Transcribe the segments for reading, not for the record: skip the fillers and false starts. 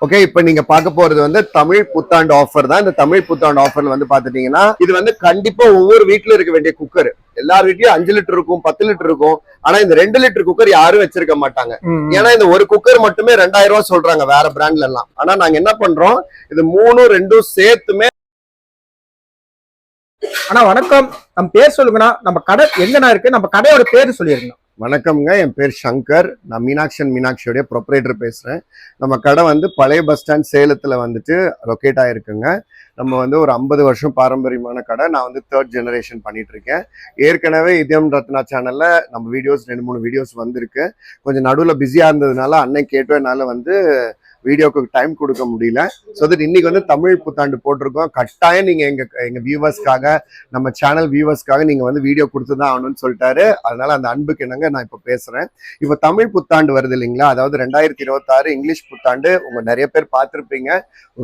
Okay, இப்ப நீங்க பார்க்க போறது வந்து தமிழ் புத்தாண்டு ஆஃபர் தான். இந்த தமிழ் புத்தாண்டு ஆஃபர்ல வந்து பாத்துட்டீங்கன்னா இது வந்து கண்டிப்பா ஒவ்வொரு வீட்டுல இருக்க வேண்டிய குக்கர். எல்லார் வீட்லயும் 5 லிட்டர் இருக்கும், 10 லிட்டர் இருக்கும். ஆனா இந்த 2 லிட்டர் குக்கர் யாரும் வச்சிருக்க மாட்டாங்க. ஏன்னா இந்த ஒரு குக்கர் மட்டுமே 2000 ரூபாய் சொல்றாங்க வேற பிராண்ட்ல எல்லாம். ஆனா நாங்க என்ன பண்றோம், இது 3 சேர்த்துமே. ஆனா வணக்கம், நம்ம பேர் சொல்லுங்கண்ணா. நம்ம கடை எங்கண்ணா இருக்கு? நம்ம கடையோட பேரு சொல்லிருங்க. வணக்கம்ங்க, என் பேர் சங்கர். நான் மீனாட்சியோடைய ப்ரொப்ரேட்டர் பேசுறேன். நம்ம கடை வந்து பழைய பஸ் ஸ்டாண்ட் சேலத்துல வந்துட்டு லொக்கேட் ஆயிருக்குங்க. நம்ம வந்து ஒரு 50 வருஷம் பாரம்பரியமான கடை. நான் வந்து 3rd ஜெனரேஷன் பண்ணிட்டு இருக்கேன். ஏற்கனவே இதயம் ரத்னா சேனல்ல நம்ம வீடியோஸ் 2-3 வீடியோஸ் வந்திருக்கு. கொஞ்சம் நடுவில் பிஸியா இருந்ததுனால அன்னைக்கு கேட்டோம், என்னால வந்து வீடியோக்கு டைம் கொடுக்க முடியல. ஸோ தட் இன்னைக்கு வந்து தமிழ் புத்தாண்டு போட்டிருக்கோம். கட்டாயம் நீங்க எங்க வியூவர்ஸ்க்காக, நம்ம சேனல் வியூவர்ஸ்க்காக நீங்க வந்து வீடியோ கொடுத்துதான் ஆகணும்னு சொல்லிட்டாரு. அதனால அந்த அன்புக்கு என்னங்க நான் இப்ப பேசுறேன். இப்ப தமிழ் புத்தாண்டு வருது இல்லைங்களா, அதாவது 2026 இங்கிலீஷ் புத்தாண்டு. உங்க நிறைய பேர் பார்த்திருப்பீங்க.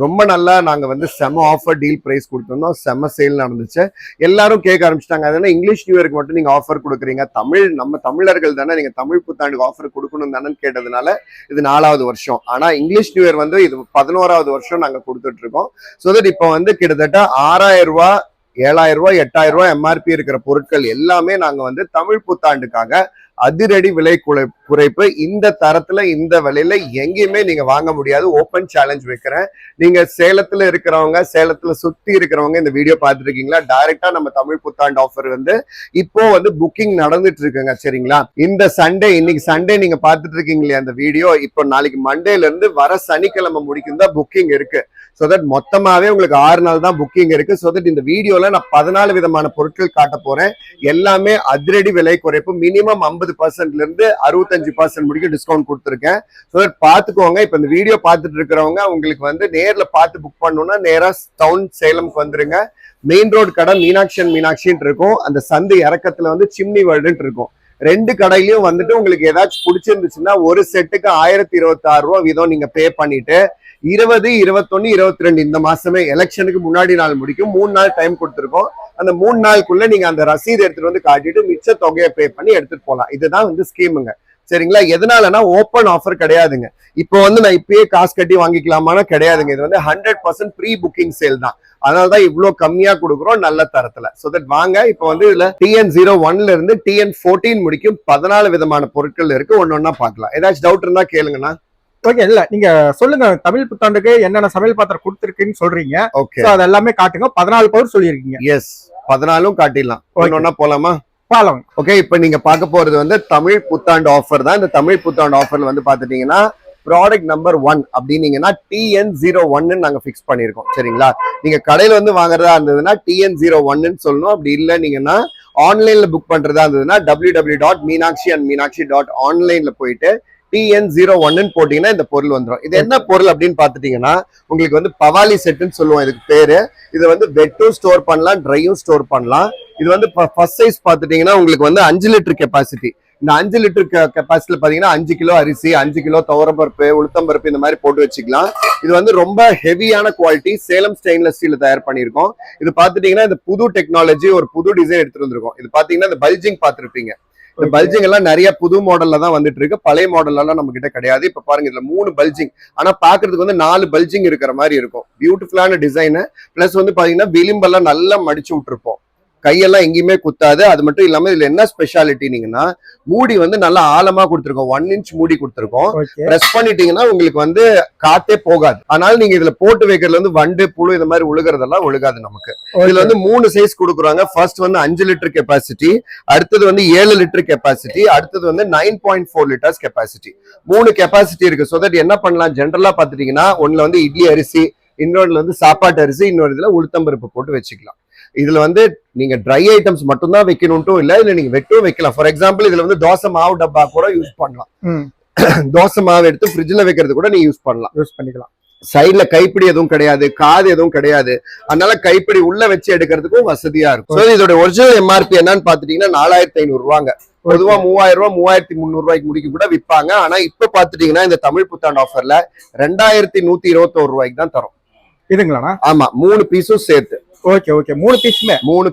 ரொம்ப நல்லா நாங்க வந்து செம ஆஃபர் டீல் பிரைஸ் கொடுத்துருந்தோம். செம சேல் நடந்துச்சு. எல்லாரும் கேட்க ஆரம்பிச்சிட்டாங்க, அதனால இங்கிலீஷ் நியூ இயருக்கு மட்டும் நீங்க ஆஃபர் கொடுக்குறீங்க, நம்ம தமிழர்கள் தானே, நீங்க தமிழ் புத்தாண்டுக்கு ஆஃபர் கொடுக்கணும் தானே கேட்டதுனால இது 4வது வருஷம். ஆனா இங்கிலீஷ் நியூ இயர் வந்து இது 11வது வருஷம் நாங்க கொடுத்துட்டு இருக்கோம். ஸோ தட் இப்போ வந்து கிட்டத்தட்ட 6000 ரூபாய், 7000 ரூபாய், 8000 ரூபாய் எம்ஆர்பி இருக்கிற பொருட்கள் எல்லாமே நாங்க வந்து தமிழ் புத்தாண்டுக்காக அதிரடி விலை குறைப்பு. இந்த தரத்துல இந்த விலையில எங்கேயுமே நீங்க வாங்க முடியாது. ஓப்பன் சேலஞ்ச் வைக்கிறேன். நீங்க சேலத்துல இருக்கிறவங்க, சேலத்துல சுத்தி இருக்கிறவங்க இந்த வீடியோ பார்த்துட்டு இருக்கீங்களா, டைரக்டா நம்ம தமிழ் புத்தாண்டு ஆஃபர் வந்து இப்போ வந்து புக்கிங் நடந்துட்டு இருக்குங்க. சரிங்களா, இந்த சண்டே, இன்னைக்கு சண்டே நீங்க பார்த்துட்டு இருக்கீங்களே அந்த வீடியோ, இப்போ நாளைக்கு மண்டேல இருந்து வர சனிக்கிழமை முடிக்கும் தான் புக்கிங் இருக்கு. ஸோ தட் மொத்தமாவே உங்களுக்கு 6 நாள் தான் புக்கிங் இருக்கு. ஸோ தட் இந்த வீடியோல நான் 14 விதமான பொருட்கள் காட்ட போறேன். எல்லாமே அதிரடி விலை குறைப்பு. மினிமம் 50% இருந்து 65% முடிக்கும் டிஸ்கவுண்ட் கொடுத்துருக்கேன். ஸோ தட் பாத்துக்கோங்க. இப்ப இந்த வீடியோ பார்த்துட்டு இருக்கிறவங்க உங்களுக்கு வந்து நேர்ல பார்த்து புக் பண்ணணும்னா நேரா டவுன் சேலம்க்கு வந்துருங்க. மெயின் ரோடு கடை மீனாட்சின்னு இருக்கும். அந்த சந்து இறக்கத்துல வந்து சிம்னி வேர்ல்டுன்னு இருக்கும். 2 கடையிலயும் வந்துட்டு உங்களுக்கு ஏதாச்சும் பிடிச்சிருந்துச்சுன்னா ஒரு செட்டுக்கு 1026 ரூபாய் வீதம் நீங்க பே பண்ணிட்டு 20, 21, 22 இந்த மாசமே எலெக்ஷனுக்கு முன்னாடி நாள் முடிக்கும். 3 நாள் டைம் கொடுத்துருக்கோம். அந்த 3 நாளுக்குள்ள நீங்க அந்த ரசீது எடுத்துட்டு வந்து காட்டிட்டு மிச்ச தொகையை பே பண்ணி எடுத்துட்டு போகலாம். இதுதான் வந்து ஸ்கீமுங்க. சரிங்களா, எதனாலனா ஓப்பன் ஆஃபர் கிடையாதுங்க. இப்போ வந்து நான் இப்பயே காசு கட்டி வாங்கிக்கலாமான்னு கிடையாதுங்க. இது வந்து 100% ப்ரீ புக்கிங் சேல் தான். அதனாலதான் இவ்வளவு கம்மியா கொடுக்குறோம், நல்ல தரத்துல. சோ தட் வாங்க. இப்போ வந்து இதுல TN01 இருந்து TN14 முடிக்கும் 14 விதமான பொருட்கள் இருக்கு. ஒன்னொன்னா பாக்கலாம். ஏதாச்சும் டவுட் இருந்தா கேளுங்கண்ணா. ஓகே, இல்ல நீங்க சொல்லுங்க. தமிழ் புத்தாண்டுக்கு என்னென்ன சமையல் பாத்திரம் கொடுத்துருக்குன்னு சொல்றீங்க. ஓகே, அது எல்லாமே காட்டுங்க. 14 பவர் சொல்லிருக்கீங்க. எஸ், 14 காட்டிடலாம். ஒன்னொன்னா போலாமா? பாலம். ஓகே, இப்ப நீங்க பார்க்க போறது வந்து தமிழ் புத்தாண்டு ஆஃபர் தான். இந்த தமிழ் புத்தாண்டு ஆஃபர்ல வந்து பாத்துட்டீங்கன்னா ப்ராடக்ட் நம்பர் 1 அப்படின்னீங்கன்னா TN01 நாங்க பிக்ஸ் பண்ணிருக்கோம். சரிங்களா, நீங்க கடையில வந்து வாங்குறதா இருந்ததுன்னா TN01 சொல்லணும். அப்படி இல்லை நீங்கன்னா ஆன்லைன்ல புக் பண்றதா இருந்ததுன்னா www.meenakshi.online போயிட்டு TN01 போட்டீங்கன்னா இந்த பொருள் வந்துடும். இது என்ன பொருள் அப்படின்னு பாத்துட்டீங்கன்னா உங்களுக்கு வந்து பவாலி செட்டுன்னு சொல்லுவோம் இதுக்கு பேரு. இது வந்து வெட்டும் ஸ்டோர் பண்ணலாம், ட்ரையும் ஸ்டோர் பண்ணலாம். இது வந்து ஃபர்ஸ்ட் சைஸ் பாத்துட்டீங்கன்னா உங்களுக்கு வந்து 5 லிட்டர் கெப்பாசிட்டி. இந்த 5 லிட்டர் கெப்பாசிட்டில பாத்தீங்கன்னா 5 கிலோ அரிசி, 5 கிலோ துவரம்பருப்பு, உளுத்தம்பருப்பு இந்த மாதிரி போட்டு வச்சுக்கலாம். இது வந்து ரொம்ப ஹெவியான குவாலிட்டி. சேலம் ஸ்டெயின்லெஸ் ஸ்டீல் தயார் பண்ணிருக்கோம். இது பாத்துட்டீங்கன்னா இந்த புது டெக்னாலஜி, ஒரு புது டிசைன் எடுத்துட்டு வந்திருக்கோம். இது பாத்தீங்கன்னா இந்த பல்ஜிங் பாத்துருப்பீங்க. இந்த பல்ஜிங் எல்லாம் நிறைய புது மாடல்ல தான் வந்துட்டு இருக்கு. பழைய மாடல் எல்லாம் நம்ம கிட்ட கிடையாது. இப்ப பாருங்க, இதுல 3 பல்ஜிங். ஆனா பாக்குறதுக்கு வந்து 4 பல்ஜிங் இருக்கிற மாதிரி இருக்கும். பியூட்டிஃபுல்லான டிசைன். பிளஸ் வந்து பாத்தீங்கன்னா விளிம்பெல்லாம் நல்லா மடிச்சு விட்டுருப்போம். கையெல்லாம் எங்கேயுமே குத்தாது. அது மட்டும் இல்லாம இதுல என்ன ஸ்பெஷாலிட்டினீங்கன்னா மூடி வந்து நல்லா ஆழமா கொடுத்துருக்கோம். 1 இன்ச் மூடி கொடுத்துருக்கோம். பிரஸ் பண்ணிட்டீங்கன்னா உங்களுக்கு வந்து காத்தே போகாது. அதனால நீங்க இதுல போட்டு வைக்கிறதுல வந்து வண்டு, புழு இந்த மாதிரி உழுகிறதெல்லாம் ஒழுகாது நமக்கு. இதுல வந்து 3 சைஸ் கொடுக்குறாங்க. ஃபர்ஸ்ட் வந்து 5 லிட்டர் கெப்பாசிட்டி, அடுத்தது வந்து 7 லிட்டர் கெப்பாசிட்டி, அடுத்தது வந்து 9.4 லிட்டர்ஸ் கெப்பாசிட்டி. 3 கெப்பாசிட்டி இருக்கு. சோ தட் என்ன பண்ணலாம், ஜென்ரலா பாத்துட்டீங்கன்னா ஒண்ணுல வந்து இட்லி அரிசி, இன்னொருல வந்து சாப்பாட்டு அரிசி, இன்னொரு இதுல உளுத்தம்பருப்பு போட்டு வச்சுக்கலாம். இதுல வந்து நீங்க ட்ரை ஐட்டம்ஸ் மட்டும் தான் வைக்கணும்ட்டும் இல்ல, இல்ல நீங்க வெட்டும் வைக்கலாம். ஃபார் எக்ஸாம்பிள் இதுல வந்து தோசை மாவு டப்பா கூட யூஸ் பண்ணலாம். தோசை மாவு எடுத்து ஃப்ரிட்ஜ்ல வைக்கிறது கூட நீங்க யூஸ் பண்ணிக்கலாம். சைட்ல கைப்பிடி எதுவும் கிடையாது, காது எதுவும் கிடையாது. அதனால கைப்பிடி உள்ள வச்சு எடுக்கிறதுக்கும் வசதியா இருக்கும். இதோட ஒரிஜினல் எம்ஆர்பி என்னன்னு பாத்துட்டீங்கன்னா 4500 ரூபாங்க. பொதுவா 3000 ரூபாய், 3300 ரூபாய்க்கு முடிக்க கூட விற்பாங்க. ஆனா இப்ப பாத்துட்டீங்கன்னா இந்த தமிழ் புத்தாண்டு ஆஃபர்ல 2121 ரூபாய்க்கு தான் தரும். இதுங்களா? ஆமா, 3 பீஸும் சேர்த்து. ஓகே ஓகே, 3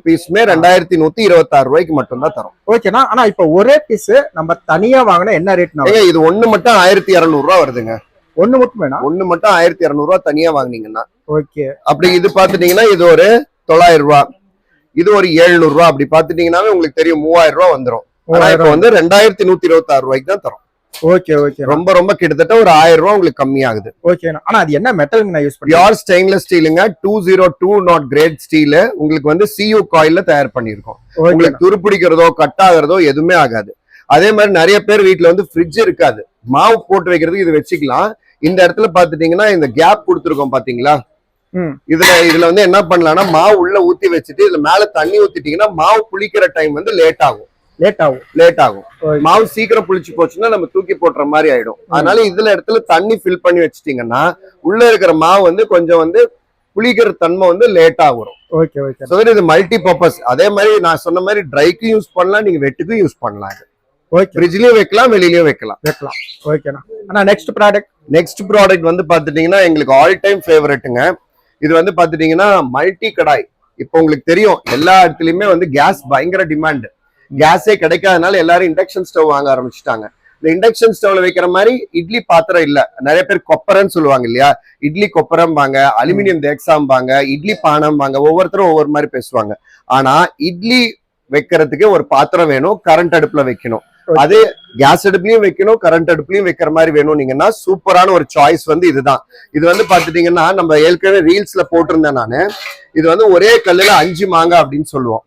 பீஸுமே 2126 ரூபாய்க்கு மட்டும் தான் தரும். ஓகேண்ணா. ஆனா இப்ப ஒரே பீஸ் நம்ம தனியா வாங்கினா என்ன ரேட்? இது ஒண்ணு மட்டும் 1200 ரூபாய் வருதுங்க. ஒண்ணு மட்டும் வேணா? ஒண்ணு மட்டும் 1200 ரூபாய் தனியா வாங்குனீங்கன்னா. ஓகே. அப்படி இது பாத்துட்டீங்கன்னா இது ஒரு 900 ரூபாய், இது ஒரு 700 ரூபாய். அப்படி பாத்துட்டீங்கன்னாவே உங்களுக்கு தெரியும் 3000 ரூபாய் வந்துரும். ஆனா இப்ப வந்து 2126 ரூபாய்க்கு தான் தரோம். Okay okay. ரொம்ப ரொம்ப கிட்டத்தட்ட ஒரு 1000 ரூபாய் உங்களுக்கு கம்மியாகுது. ஓகேண்ணா. ஆனா அது என்ன மெட்டலுங்க நான் யூஸ் பண்ணி? பியூர் ஸ்டெயின்லெஸ் ஸ்டீலுங்க, 202 நாட் கிரேட் ஸ்டீல். உங்களுக்கு வந்து CU காயில்ல தயார் பண்ணிருக்கோம். உங்களுக்கு துருப்பிடிக்கிறதோ கட் ஆகுறதோ எதுவுமே ஆகாது. அதே மாதிரி நிறைய பேர் வீட்டுல வந்து ஃப்ரிட்ஜ் இருக்காது, மாவு போட்டு வைக்கிறதுக்கு இது வச்சுக்கலாம். இந்த இடத்துல பாத்துட்டீங்கன்னா இந்த கேப் கொடுத்துருக்கோம் பாத்தீங்களா, இதுல வந்து என்ன பண்ணலாம்னா மாவு உள்ள ஊத்தி வச்சுட்டு இதுல மேல தண்ணி ஊத்திட்டீங்கன்னா மாவு புளிக்கிற டைம் வந்து லேட் ஆகும். மாவு சீக்கிரம் புளிச்சு போச்சுன்னா நம்ம தூக்கி போட்டுற மாதிரி ஆயிடும். அதனால இதுல இடத்துல தண்ணி ஃபில் பண்ணி வச்சுட்டீங்கன்னா உள்ள இருக்கிற மாவு வந்து கொஞ்சம் வந்து புளிக்கிற தன்மை வந்து லேட் ஆகும். இது மல்டி பர்பஸ். அதே மாதிரி நான் சொன்ன மாதிரி ட்ரைக்கும் யூஸ் பண்ணலாம், நீங்க வெட்டுக்கும் யூஸ் பண்ணலாம். ஃப்ரிட்ஜ்லயும் வைக்கலாம், வெளியிலயும் வைக்கலாம். நெக்ஸ்ட் ப்ராடக்ட் வந்து பாத்துட்டீங்கன்னா எங்களுக்கு ஆல் டைம் ஃபேவரட்டுங்க. இது வந்து பாத்துட்டீங்கன்னா மல்டி கடாய். இப்போ உங்களுக்கு தெரியும் எல்லா இடத்துலயுமே வந்து கேஸ் பயங்கர டிமாண்ட். கேஸே கிடைக்காதனால எல்லாரும் இண்டக்ஷன் ஸ்டவ் வாங்க ஆரம்பிச்சுட்டாங்க. இந்த இண்டக்ஷன் ஸ்டவ்ல வைக்கிற மாதிரி இட்லி பாத்திரம் இல்ல. நிறைய பேர் கொப்பரன்னு சொல்லுவாங்க இல்லையா, இட்லி கொப்பரம்பாங்க, அலுமினியம் தேக்ஸாம்பாங்க, இட்லி பானம்பாங்க, ஒவ்வொருத்தரும் ஒவ்வொரு மாதிரி பேசுவாங்க. ஆனா இட்லி வைக்கிறதுக்கு ஒரு பாத்திரம் வேணும், கரண்ட் அடுப்புல வைக்கணும். அது கேஸ் அடுப்புலயும் வைக்கணும், கரண்ட் அடுப்புலயும் வைக்கிற மாதிரி வேணும்னீங்கன்னா சூப்பரான ஒரு சாய்ஸ் வந்து இதுதான். இது வந்து பாத்துட்டீங்கன்னா நம்ம ஏற்கனவே ரீல்ஸ்ல போட்டிருந்தேன் நானு. இது வந்து ஒரே கல்லுல 5 மாங்காய் அப்படின்னு சொல்லுவோம்.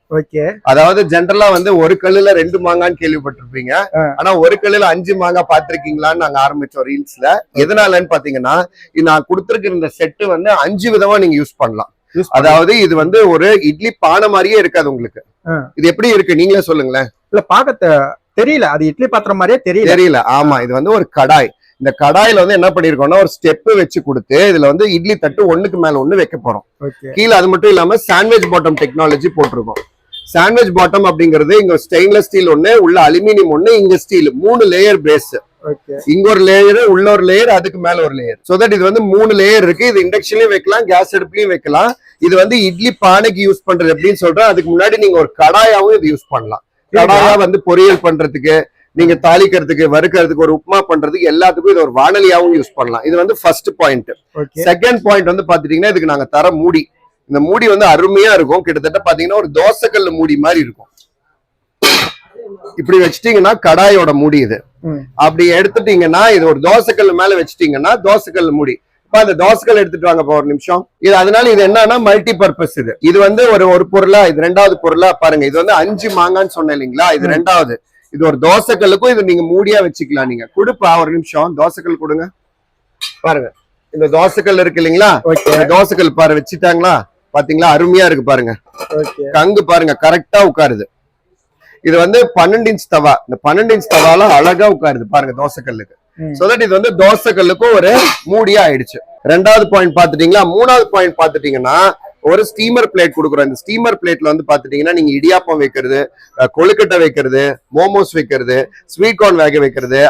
அதாவது ஜென்ரலா வந்து ஒரு கல்லுல 2 மாங்கான்னு கேள்விப்பட்டிருப்பீங்க. ஆனா ஒரு கல்லுல 5 மாங்காய் பாத்திருக்கீங்களான்னு நாங்க ஆரம்பிச்சோம் ரீல்ஸ்ல. எதனாலன்னு பாத்தீங்கன்னா நான் கொடுத்திருக்கிற இந்த செட்டு வந்து 5 விதமா நீங்க யூஸ் பண்ணலாம். அதாவது இது வந்து ஒரு இட்லி பானை மாதிரியே இருக்காது உங்களுக்கு. இது எப்படி இருக்கு நீங்களே சொல்லுங்களேன். இல்ல பாக்க தெரியல, அது இட்லி பாத்திரம் மாதிரியே தெரியல. ஆமா, இது வந்து ஒரு கடாய். இந்த கடாயில வந்து என்ன பண்ணிருக்கோம்னா ஒரு ஸ்டெப் வச்சு கொடுத்து இதுல வந்து இட்லி தட்டு ஒண்ணுக்கு மேல ஒண்ணு வைக்க போறோம். கீழே அது மட்டும் இல்லாம சாண்ட்விச் பாட்டம் டெக்னாலஜி போட்டிருக்கோம். சாண்ட்விச் பாட்டம் அப்படிங்கிறது இங்க ஸ்டெயின்லெஸ் ஸ்டீல் ஒண்ணு, உள்ள அலுமினியம் ஒண்ணு, இங்க ஸ்டீல், 3 லேயர் பேஸ். இங்க ஒரு லேயர், உள்ள ஒரு லேயர், அதுக்கு மேல ஒரு லேயர். சோ தட் இது வந்து 3 லேயர் இருக்கு. இது இண்டக்ஷன்லயும் வைக்கலாம், கேஸ் அடுப்புலயும் வைக்கலாம். இது வந்து இட்லி பானைக்கு யூஸ் பண்றது எப்படின்னு சொல்றேன். அதுக்கு முன்னாடி நீங்க ஒரு கடாயாவும் இது யூஸ் பண்ணலாம். கடாயா வந்து பொரியல் பண்றதுக்கு, நீங்க தாளிக்கிறதுக்கு, வறுக்கிறதுக்கு, ஒரு உப்புமா பண்றதுக்கு எல்லாத்துக்கும் இது ஒரு வானலியாவும் யூஸ் பண்ணலாம். இது வந்து ஃபர்ஸ்ட் பாயிண்ட். செகண்ட் பாயிண்ட் வந்து பாத்துட்டீங்கன்னா இதுக்கு நாங்க தர மூடி. இந்த மூடி வந்து அருமையா இருக்கும். கிட்டத்தட்ட பாத்தீங்கன்னா ஒரு தோசைக்கல் மூடி மாதிரி இருக்கும். இப்படி வச்சுட்டீங்கன்னா கடாயோட மூடி இது. அப்படி எடுத்துட்டீங்கன்னா இது ஒரு தோசைக்கல் மேல வச்சுட்டீங்கன்னா தோசைக்கல் மூடி. அந்த தோசைக்கல் எடுத்துட்டு வாங்க ஒரு நிமிஷம். இது அதனால இது என்னன்னா மல்டி பர்பஸ். இது வந்து ஒரு பொருளா, இது 2வது பொருளா பாருங்க. இது வந்து 5 மாங்கான்னு சொன்னேன் இல்லைங்களா, இது 2வது. இது ஒரு தோசைக்கல்லுக்கும் இது நீங்க மூடியா வச்சுக்கலாம். நீங்க கொடுப்பா ஒரு நிமிஷம், தோசைக்கல் கொடுங்க பாருங்க. இந்த தோசைக்கல் இருக்கு இல்லைங்களா, தோசைக்கல் பாரு வச்சுட்டாங்களா, பாத்தீங்களா அருமையா இருக்கு பாருங்க. கங்கு பாருங்க கரெக்டா உட்காருது. இது வந்து 12 இன்ச் தவா. இந்த 12 இன்ச் தவால அழகா உட்காருது பாருங்க தோசைக்கல்லுக்கு. சோ தட் இது வந்து தோசைக்கல்லுக்கும் ஒரு மூடியா ஆயிடுச்சு. 2வது பாயிண்ட் பாத்துட்டீங்களா. 3வது பாயிண்ட் பாத்துட்டீங்கன்னா ஒரு ஸ்டீமர் பிளேட் கொடுக்குறோம். இந்த ஸ்டீமர் பிளேட்ல வந்து பாத்துட்டீங்கன்னா நீங்க இடியாப்பம் வைக்கிறது, கொழுக்கட்டை வைக்கிறது, மோமோஸ் வைக்கிறது, ஸ்வீட் கார்ன் வேக வைக்கிறது,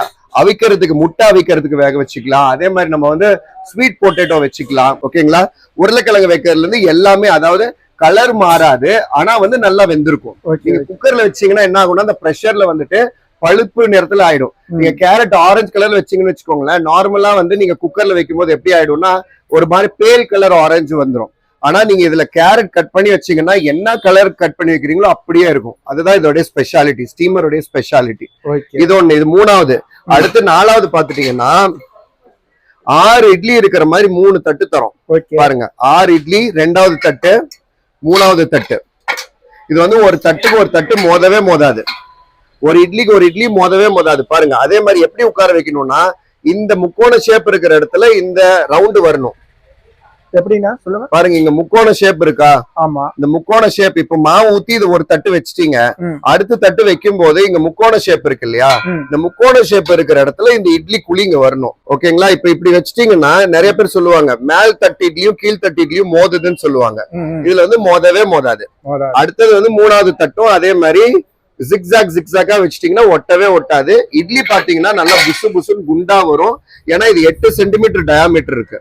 அவிக்கிறதுக்கு முட்டை அவிக்கிறதுக்கு வேக வச்சுக்கலாம். அதே மாதிரி நம்ம வந்து ஸ்வீட் பொட்டேட்டோ வச்சுக்கலாம். ஓகேங்களா. உருளைக்கிழங்கு வைக்கிறதுல இருந்து எல்லாமே, அதாவது கலர் மாறாது, ஆனா வந்து நல்லா வெந்திருக்கும். நீங்க குக்கர்ல வச்சீங்கன்னா என்ன ஆகும்னா அந்த ப்ரெஷர்ல வந்துட்டு பழுப்பு நிறத்துல ஆயிடும். நீங்க கேரட் ஆரஞ்சு கலர்ல வச்சீங்கன்னு வச்சுக்கோங்களேன், நார்மலா வந்து நீங்க குக்கர்ல வைக்கும் போது எப்படி ஆயிடும்னா ஒரு மாதிரி பேல் கலர் ஆரஞ்சு வந்துடும். ஆனா நீங்க இதுல கேரட் கட் பண்ணி வச்சீங்கன்னா என்ன கலர் கட் பண்ணி வைக்கிறீங்களோ அப்படியே இருக்கும். அதுதான் இதோடைய ஸ்பெஷாலிட்டி, ஸ்டீமருடைய ஸ்பெஷாலிட்டி. இது ஒண்ணு. இது 3வது. அடுத்து 4வது பாத்துட்டீங்கன்னா 6 இட்லி இருக்கிற மாதிரி 3 தட்டு தரோம் பாருங்க. 6 இட்லி, 2வது தட்டு, 3வது தட்டு. இது வந்து ஒரு தட்டுக்கு ஒரு தட்டு மோதவே மோதாது. ஒரு இட்லிக்கு ஒரு இட்லி மோதவே மோதாது பாருங்க. அதே மாதிரி எப்படி உட்கார வைக்கணும்னா இந்த முக்கோண ஷேப் இருக்கிற இடத்துல இந்த ரவுண்டு வரணும். எப்படின்னா சொல்லுங்க பாருங்க. இங்க முக்கோண ஷேப் இருக்கா? ஆமா. இந்த முக்கோண ஷேப் இப்ப மாவு ஊத்தி இது ஒரு தட்டு வச்சிட்டீங்க, அடுத்த தட்டு வைக்கும் போது இங்க முக்கோண ஷேப் இருக்கு இல்லையா, இந்த முக்கோண ஷேப் இருக்கிற இடத்துல இந்த இட்லி குழி இங்க வரணும். ஓகேங்களா. இப்ப இப்படி வச்சிட்டீங்கன்னா நிறைய பேர் சொல்லுவாங்க மேல் தட்டு இட்லியும் கீழ் தட்டு இட்லியும் மோதுதுன்னு சொல்லுவாங்க. இதுல வந்து மோதவே மோதாது. அடுத்தது வந்து 3வது தட்டும் அதே மாதிரி ஜிக்ஸாக்கா வச்சிட்டீங்கன்னா ஒட்டவே ஒட்டாது. இட்லி பாத்தீங்கன்னா நல்லா புசு புசுன்னு குண்டா வரும். ஏன்னா இது 8 சென்டிமீட்டர் டயாமீட்டர் இருக்கு.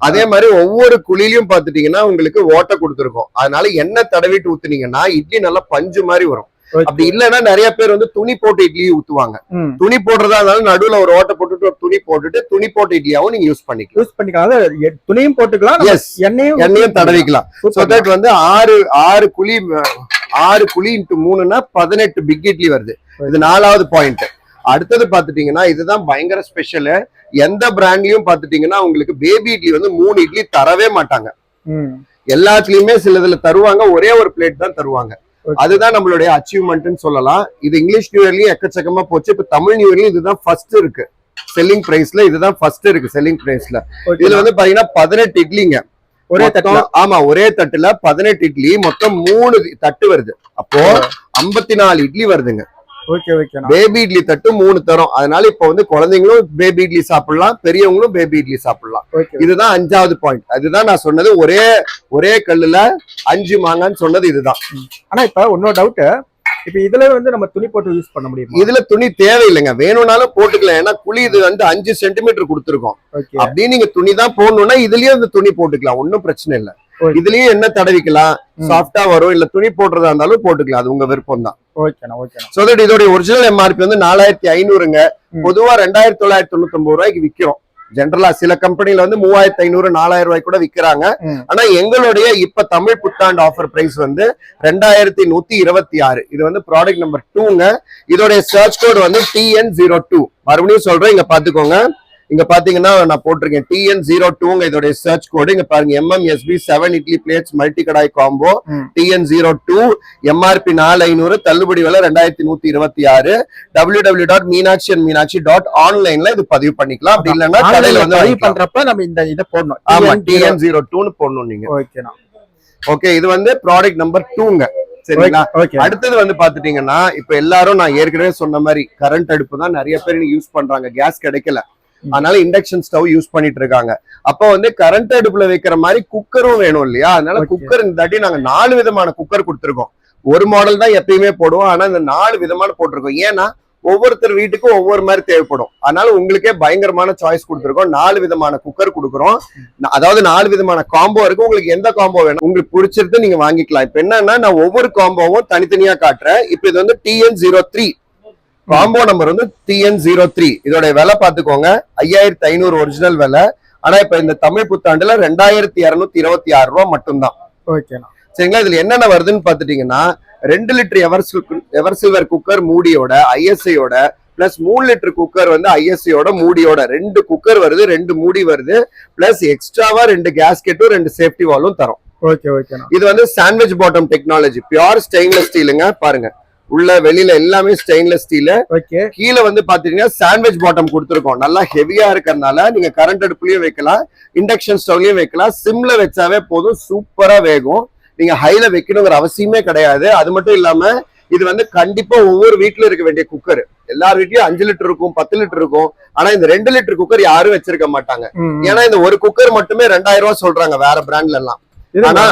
அதே மாதிரி ஒவ்வொரு குழிலையும் பாத்துட்டீங்கன்னா உங்களுக்கு ஓட்டை கொடுத்துருக்கோம். அதனால எண்ணெய் தடவிட்டு ஊத்துனீங்கன்னா இட்லி நல்லா பஞ்சு மாதிரி வரும். அப்படி இல்லைன்னா நிறைய பேர் வந்து துணி போட்டு இட்லி ஊத்துவாங்க. துணி போடுறதா இருந்தாலும் நடுவுல ஒரு ஓட்டை போட்டுட்டு ஒரு துணி போட்டுட்டு துணி போட்டு இட்லியாவும் நீங்க யூஸ் பண்ணிக்கலாம். அதாவது துணியும் போட்டுக்கலாம், எண்ணெயும் தடவிக்கலாம். சோ தட் வந்து 6 குழி இன்டு 3னா 18 பிக் இட்லி வருது. இது 4வது பாயிண்ட். அடுத்தது பாத்துட்டீங்கன்னா இதுதான் பயங்கர ஸ்பெஷல். எந்த பிராண்ட்லயும் பாத்துட்டீங்கன்னா உங்களுக்கு பேபி இட்லி வந்து 3 இட்லி தரவே மாட்டாங்க. எல்லாத்துலயுமே சிலதுல தருவாங்க, ஒரே ஒரு பிளேட் தான் தருவாங்க. அதுதான் நம்மளுடைய அச்சீவ்மெண்ட்னு சொல்லலாம். இது இங்கிலீஷ் நியூ இயர்லயும் எக்கச்சக்கமா போச்சு. இப்ப தமிழ் நியூ இயர்லயும் இதுதான் ஃபர்ஸ்ட் இருக்கு செல்லிங் பிரைஸ்ல. இதுதான் ஃபர்ஸ்ட் இருக்கு செல்லிங் பிரைஸ்ல. இதுல வந்து பாத்தீங்கன்னா 18 இட்லிங்க ஒரே தட்டுல. ஆமா, ஒரே தட்டுல 18 இட்லி, மொத்தம் 3 தட்டு வருது. அப்போ 54 இட்லி வருதுங்க. பேபி இட்லி தட்டு 3 தரும். அதனால இப்ப வந்து குழந்தைங்களும் பேபி இட்லி சாப்பிடலாம், பெரியவங்களும் பேபி இட்லி சாப்பிடலாம். இதுதான் 5வது பாயிண்ட். அதுதான் நான் சொன்னது, ஒரே கல்லுல 5 மாங்கான்னு சொன்னது இதுதான். ஆனா இப்ப இன்னொரு டவுட், இப்ப இதுல வந்து நம்ம துணி போட்டு யூஸ் பண்ண முடியும்? இதுல துணி தேவையில்லைங்க, வேணும்னாலும் போட்டுக்கலாம். ஏன்னா குழி இது வந்து 5 சென்டிமீட்டர் கொடுத்துருக்கோம். அப்படின்னு நீங்க துணி தான் போடணும்னா இதுலயே இந்த துணி போட்டுக்கலாம், ஒன்னும் பிரச்சனை இல்லை. இதுலயும் என்ன தடவிக்கலாம், சாஃப்டா வரும். இல்ல துணி போடுறதா இருந்தாலும் போட்டுக்கலாம், அது உங்க விருப்பம் தான். சோ தட் இதோட ஒரிஜினல் எம்ஆர்பி வந்து 4500ங்க. பொதுவா 2999 ரூபாய்க்கு விக்கிறோம். ஜென்ரலா சில கம்பெனில வந்து 3500 4000 ரூபாய்க்கு கூட விக்கிறாங்க. ஆனா எங்களுடைய இப்ப தமிழ் புத்தாண்டு ஆஃபர் பிரைஸ் வந்து 2126. இது வந்து ப்ராடக்ட் நம்பர் 2ங்க. இதோடைய சர்ச் கோட் வந்து TN02. மறுபடியும் சொல்றேன், இங்க பாத்துக்கோங்க. இங்க பாத்தீங்கன்னா நான் போட்டிருக்கேன் TN02ங்க இதோட சர்ச் கோடு. இங்க பாருங்க, MMSB 7 இட்லி பிளேட்ஸ் மல்டி கடாய் காம்போ TN02, எம்ஆர்பி 4500, தள்ளுபடி விலை 2126. www.meenakshi.online இது பதிவு பண்ணிக்கலாம். அப்படி இல்லைன்னா கடையில வந்து பண்றப்ப நம்ம இந்த இதை போடணும். ஆமா, TN02ன்னு போடணும் நீங்க. ஓகே, இது வந்து ப்ராடக்ட் நம்பர் 2ங்க. சரிங்களா? அடுத்தது வந்து பாத்துட்டீங்கன்னா இப்ப எல்லாரும் நான் ஏற்கனவே சொன்ன மாதிரி கரண்ட் அடுப்பு தான் நிறைய பேர் யூஸ் பண்றாங்க, கேஸ் கிடைக்கல, அதனால இண்டக்ஷன் ஸ்டவ் யூஸ் பண்ணிட்டு இருக்காங்க. அப்ப வந்து கரண்ட் அடுப்புல வைக்கிற மாதிரி குக்கரும் வேணும் இல்லையா? அதனால குக்கர் இந்த தாட்டி நாங்க 4 விதமான குக்கர் கொடுத்துருக்கோம். ஒரு மாடல் தான் எப்பயுமே போடுவோம், ஆனா இந்த 4 விதமான போட்டிருக்கோம். ஏன்னா ஒவ்வொருத்தர் வீட்டுக்கும் ஒவ்வொரு மாதிரி தேவைப்படும். அதனால உங்களுக்கே பயங்கரமான சாய்ஸ் கொடுத்துருக்கோம். 4 விதமான குக்கர் கொடுக்குறோம். அதாவது 4 விதமான காம்போ இருக்கு. உங்களுக்கு எந்த காம்போ வேணும், உங்களுக்கு பிடிச்சிருந்து நீங்க வாங்கிக்கலாம். இப்ப என்னன்னா நான் ஒவ்வொரு காம்போவும் தனித்தனியா காட்டுறேன். இப்ப இது வந்து TN03 காம்போ நம்பர் வந்து TN03. இதோட விலை பாத்துக்கோங்க, 5500 ஒரிஜினல் விலை. ஆனா இப்ப இந்த தமிழ் புத்தாண்டுல 2226 ரூபாய் மட்டும்தான். சரிங்களா? இதுல என்னென்ன வருதுன்னு பாத்துட்டீங்கன்னா 2 லிட்டர் எவர் சில்வர் குக்கர் மூடியோட ISIயோட பிளஸ் 3 லிட்டர் குக்கர் வந்து ISIயோட மூடியோட 2 குக்கர் வருது, 2 மூடி வருது. பிளஸ் எக்ஸ்ட்ராவா 2 கேஸ்கெட்டும் 2 சேஃப்டி வாலும் தரும். இது வந்து sandwich bottom technology, pure stainless ஸ்டீலுங்க. பாருங்க, உள்ள வெளியில எல்லாமே ஸ்டெயின்லெஸ் ஸ்டீல். கீழே வந்து பாத்தீங்கன்னா சாண்ட்விச் பாட்டம் கொடுத்துருக்கோம். நல்லா ஹெவியா இருக்கறதுனால நீங்க கரண்ட் அடுப்புலயும் வைக்கலாம், இண்டக்ஷன் ஸ்டவ்லயும் வைக்கலாம். சிம்ல வச்சாவே போதும், சூப்பரா வேகும். நீங்க ஹைல வைக்கணுங்கிற அவசியமே கிடையாது. அது மட்டும் இல்லாம இது வந்து கண்டிப்பா ஒவ்வொரு வீட்டுல இருக்க வேண்டிய குக்கர். எல்லார் வீட்லயும் 5 லிட்டர் இருக்கும், 10 லிட்டர் இருக்கும். ஆனா இந்த 2 லிட்டர் குக்கர் யாரும் வச்சிருக்க மாட்டாங்க. ஏன்னா இந்த ஒரு குக்கர் மட்டுமே 2000 ரூபாய் சொல்றாங்க வேற பிராண்ட்ல எல்லாம். ஆனா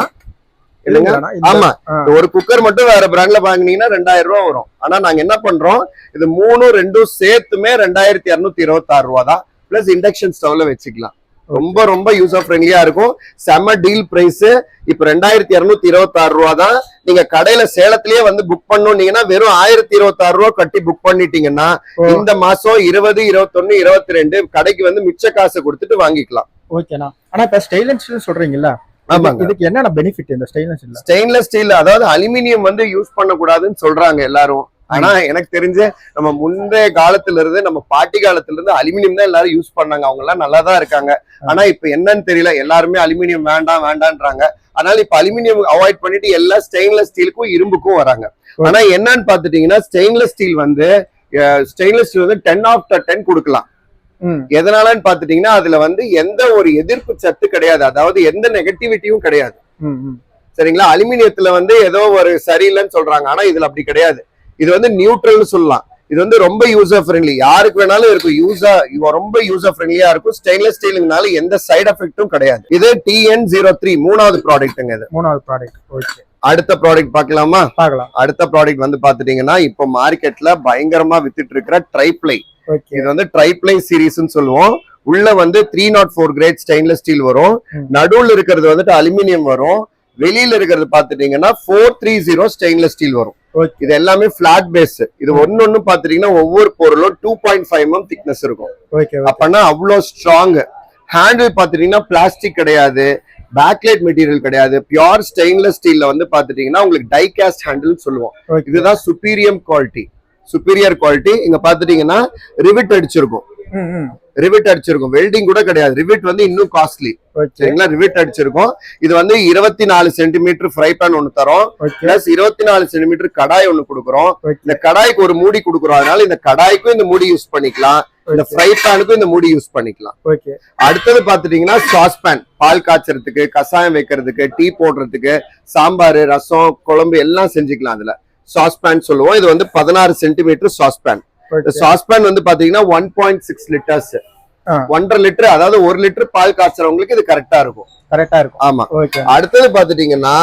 ஆமா, ஒரு குக்கர் மட்டும் வேற பிராண்ட்ல வாங்கினீங்கன்னா 2000 ரூபாய் வரும். ஆனா நாங்க என்ன பண்றோம், இது 3 2 சேர்த்துமே 2226 ரூபாய் தான். பிளஸ் இண்டக்ஷன் ஸ்டவ்ல வச்சுக்கலாம். ரொம்ப ரொம்ப யூசர் ஃப்ரெண்ட்லியா இருக்கும். செம்ம டீல் பிரைஸ். இப்ப 2226 ரூபாய் தான். நீங்க கடையில சேலத்திலேயே வந்து புக் பண்ணீங்கன்னா வெறும் 1026 ரூபாய் கட்டி புக் பண்ணிட்டீங்கன்னா இந்த மாசம் 20 21 22 கடைக்கு வந்து மிச்ச காசை கொடுத்துட்டு வாங்கிக்கலாம். ஓகேண்ணா. ஆனா இப்ப ஸ்டெயின்லெஸ் சொல்றீங்கல்ல, இதுக்கு என்னென்ன பெனிஃபிட் இந்த ஸ்டெயின்லெஸ் ஸ்டீல்? அதாவது அலுமினியம் வந்து யூஸ் பண்ணக்கூடாதுன்னு சொல்றாங்க எல்லாரும். ஆனா எனக்கு தெரிஞ்ச நம்ம முந்தைய காலத்துல இருந்து, நம்ம பாட்டி காலத்துல இருந்து அலுமினியம் தான் எல்லாரும் யூஸ் பண்ணாங்க. அவங்க எல்லாம் நல்லா தான் இருக்காங்க. ஆனா இப்ப என்னன்னு தெரியல, எல்லாருமே அலுமினியம் வேண்டான்றாங்க. அதனால இப்ப அலுமினியம் அவாய்ட் பண்ணிட்டு எல்லாம் ஸ்டெயின்லெஸ் ஸ்டீலுக்கும் இரும்புக்கும் வராங்க. ஆனா என்னன்னு பாத்துட்டீங்கன்னா ஸ்டெயின்லெஸ் ஸ்டீல் வந்து 10 out of 10 கொடுக்கலாம். எதனாலன்னு பாத்துட்டீங்கன்னா அதுல வந்து எந்த ஒரு எதிர்ப்பு சத்து கிடையாது, அதாவது எந்த நெகட்டிவிட்டியும் கிடையாது. சரிங்களா? அலுமினியத்துல வந்து ஏதோ ஒரு சரியில்லைன்னு சொல்றாங்க, ஆனா இதுல அப்படி கிடையாது. இது வந்து நியூட்ரல்னு சொல்லலாம். இது வந்து ரொம்ப யூசர் ஃப்ரெண்ட்லி, யாருக்கு வேணாலும் இருக்கும். ரொம்ப யூசர் ஃப்ரெண்ட்லியா இருக்கும். ஸ்டெயின்லெஸ் ஸ்டீலுங்கனால எந்த சைடு எஃபெக்டும் கிடையாது. இது TN03 3வது ப்ராடக்ட்ங்க. இது 3வது ப்ராடக்ட். ஓகே, அடுத்த ப்ராடக்ட் பார்க்கலாமா? பார்க்கலாம். அடுத்த ப்ராடக்ட் வந்து பாத்துட்டீங்கன்னா இப்போ மார்க்கெட்ல பயங்கரமா வித்துட்டு இருக்கிற ட்ரைப்ளை. இது வந்து ட்ரைப்ளை சீரீஸ்னு சொல்லுவோம். உள்ள வந்து 304 கிரேட் ஸ்டெயின்லெஸ் ஸ்டீல் வரும். நடுவுல இருக்கிறது வந்துட்டு அலுமினியம் வரும். வெளியில இருக்கிறது பாத்துட்டீங்கன்னா 430 ஸ்டெயின்லெஸ் ஸ்டீல் வரும். ஓகே இது எல்லாமே பிளாட் பேஸ். இது ஒன்னொன்னு பாத்துட்டீங்கன்னா ஒவ்வொரு பொருளும் 2.5 mm திக்னஸ் இருக்கும். ஓகே அப்பனா அவ்வளவு ஸ்ட்ராங். ஹேண்டில் பாத்துட்டீங்கன்னா பிளாஸ்டிக் கிடையாது, பேக்லைட் மெட்டீரியல் கிடையாது, பியூர் ஸ்டெயின்லெஸ் ஸ்டீல்ல வந்து பாத்துட்டீங்கன்னா உங்களுக்கு டை காஸ்ட் ஹேண்டில் சொல்லுவோம். இதுதான் சுப்பீரியர் குவாலிட்டி. இங்க பாத்துட்டீங்கன்னா ரிவிட் அடிச்சிருக்கும். வெல்டிங் கூட கிடையாது. ரிவிட் வந்து இன்னும் காஸ்ட்லி. சரிங்களா, ரிவிட் அடிச்சிருக்கும். இது வந்து 24 சென்டிமீட்டர் ஃப்ரை பேன் ஒண்ணு தரோம், பிளஸ் 24 சென்டிமீட்டர் கடாய் ஒண்ணு கொடுக்குறோம். இந்த கடாய்க்கு ஒரு மூடி கொடுக்குறோம். அதனால இந்த கடாய்க்கும் இந்த மூடி யூஸ் பண்ணிக்கலாம், இந்த ஃப்ரை பேனுக்கும் இந்த மூடி யூஸ் பண்ணிக்கலாம். அடுத்தது பாத்துட்டீங்கன்னா சாஸ் பேன், பால் காய்ச்சறதுக்கு, கசாயம் வைக்கிறதுக்கு, டீ போடுறதுக்கு, சாம்பார், ரசம், குழம்பு எல்லாம் செஞ்சுக்கலாம். அதுல சாஸ் பேன் சொல்லுவோம். இது வந்து 16 centimetre saucepan. Saucepan வந்து பாத்தீங்கன்னா 1.6 லிட்டர்ஸ், 1.5 லிட்டர், அதாவது 1 லிட்டர் பால் காய்ச்சறவங்களுக்கு இது கரெக்டா இருக்கும். ஆமா. அடுத்தது பாத்துட்டீங்கன்னா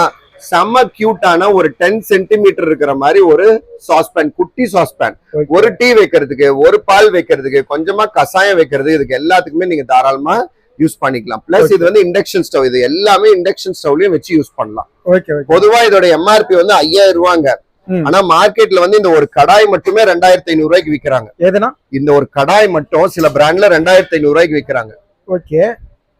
செம்ம கியூட்டான ஒரு 10 சென்டிமீட்டர் இருக்கிற மாதிரி ஒரு சாஸ் பேன், குட்டி சாஸ் பேன். ஒரு டீ வைக்கிறதுக்கு, ஒரு பால் வைக்கிறதுக்கு, கொஞ்சமா கசாயம் வைக்கிறது, இதுக்கு எல்லாத்துக்குமே நீங்க தாராளமா யூஸ் பண்ணிக்கலாம். பிளஸ் இது வந்து இண்டக்ஷன் ஸ்டவ். இது எல்லாமே இண்டக்ஷன் ஸ்டவ்லயும் வச்சு யூஸ் பண்ணலாம். பொதுவா இதோட எம்ஆர்பி வந்து 5000 ரூபாங்க. ஆனா மார்க்கெட்ல வந்து இந்த ஒரு கடாய் மட்டுமே 2500 ரூபாய்க்கு விக்கிறாங்க. இந்த ஒரு கடாய் மட்டும் சில பிராண்ட்ல 2500 ரூபாய்க்கு விக்கிறாங்க.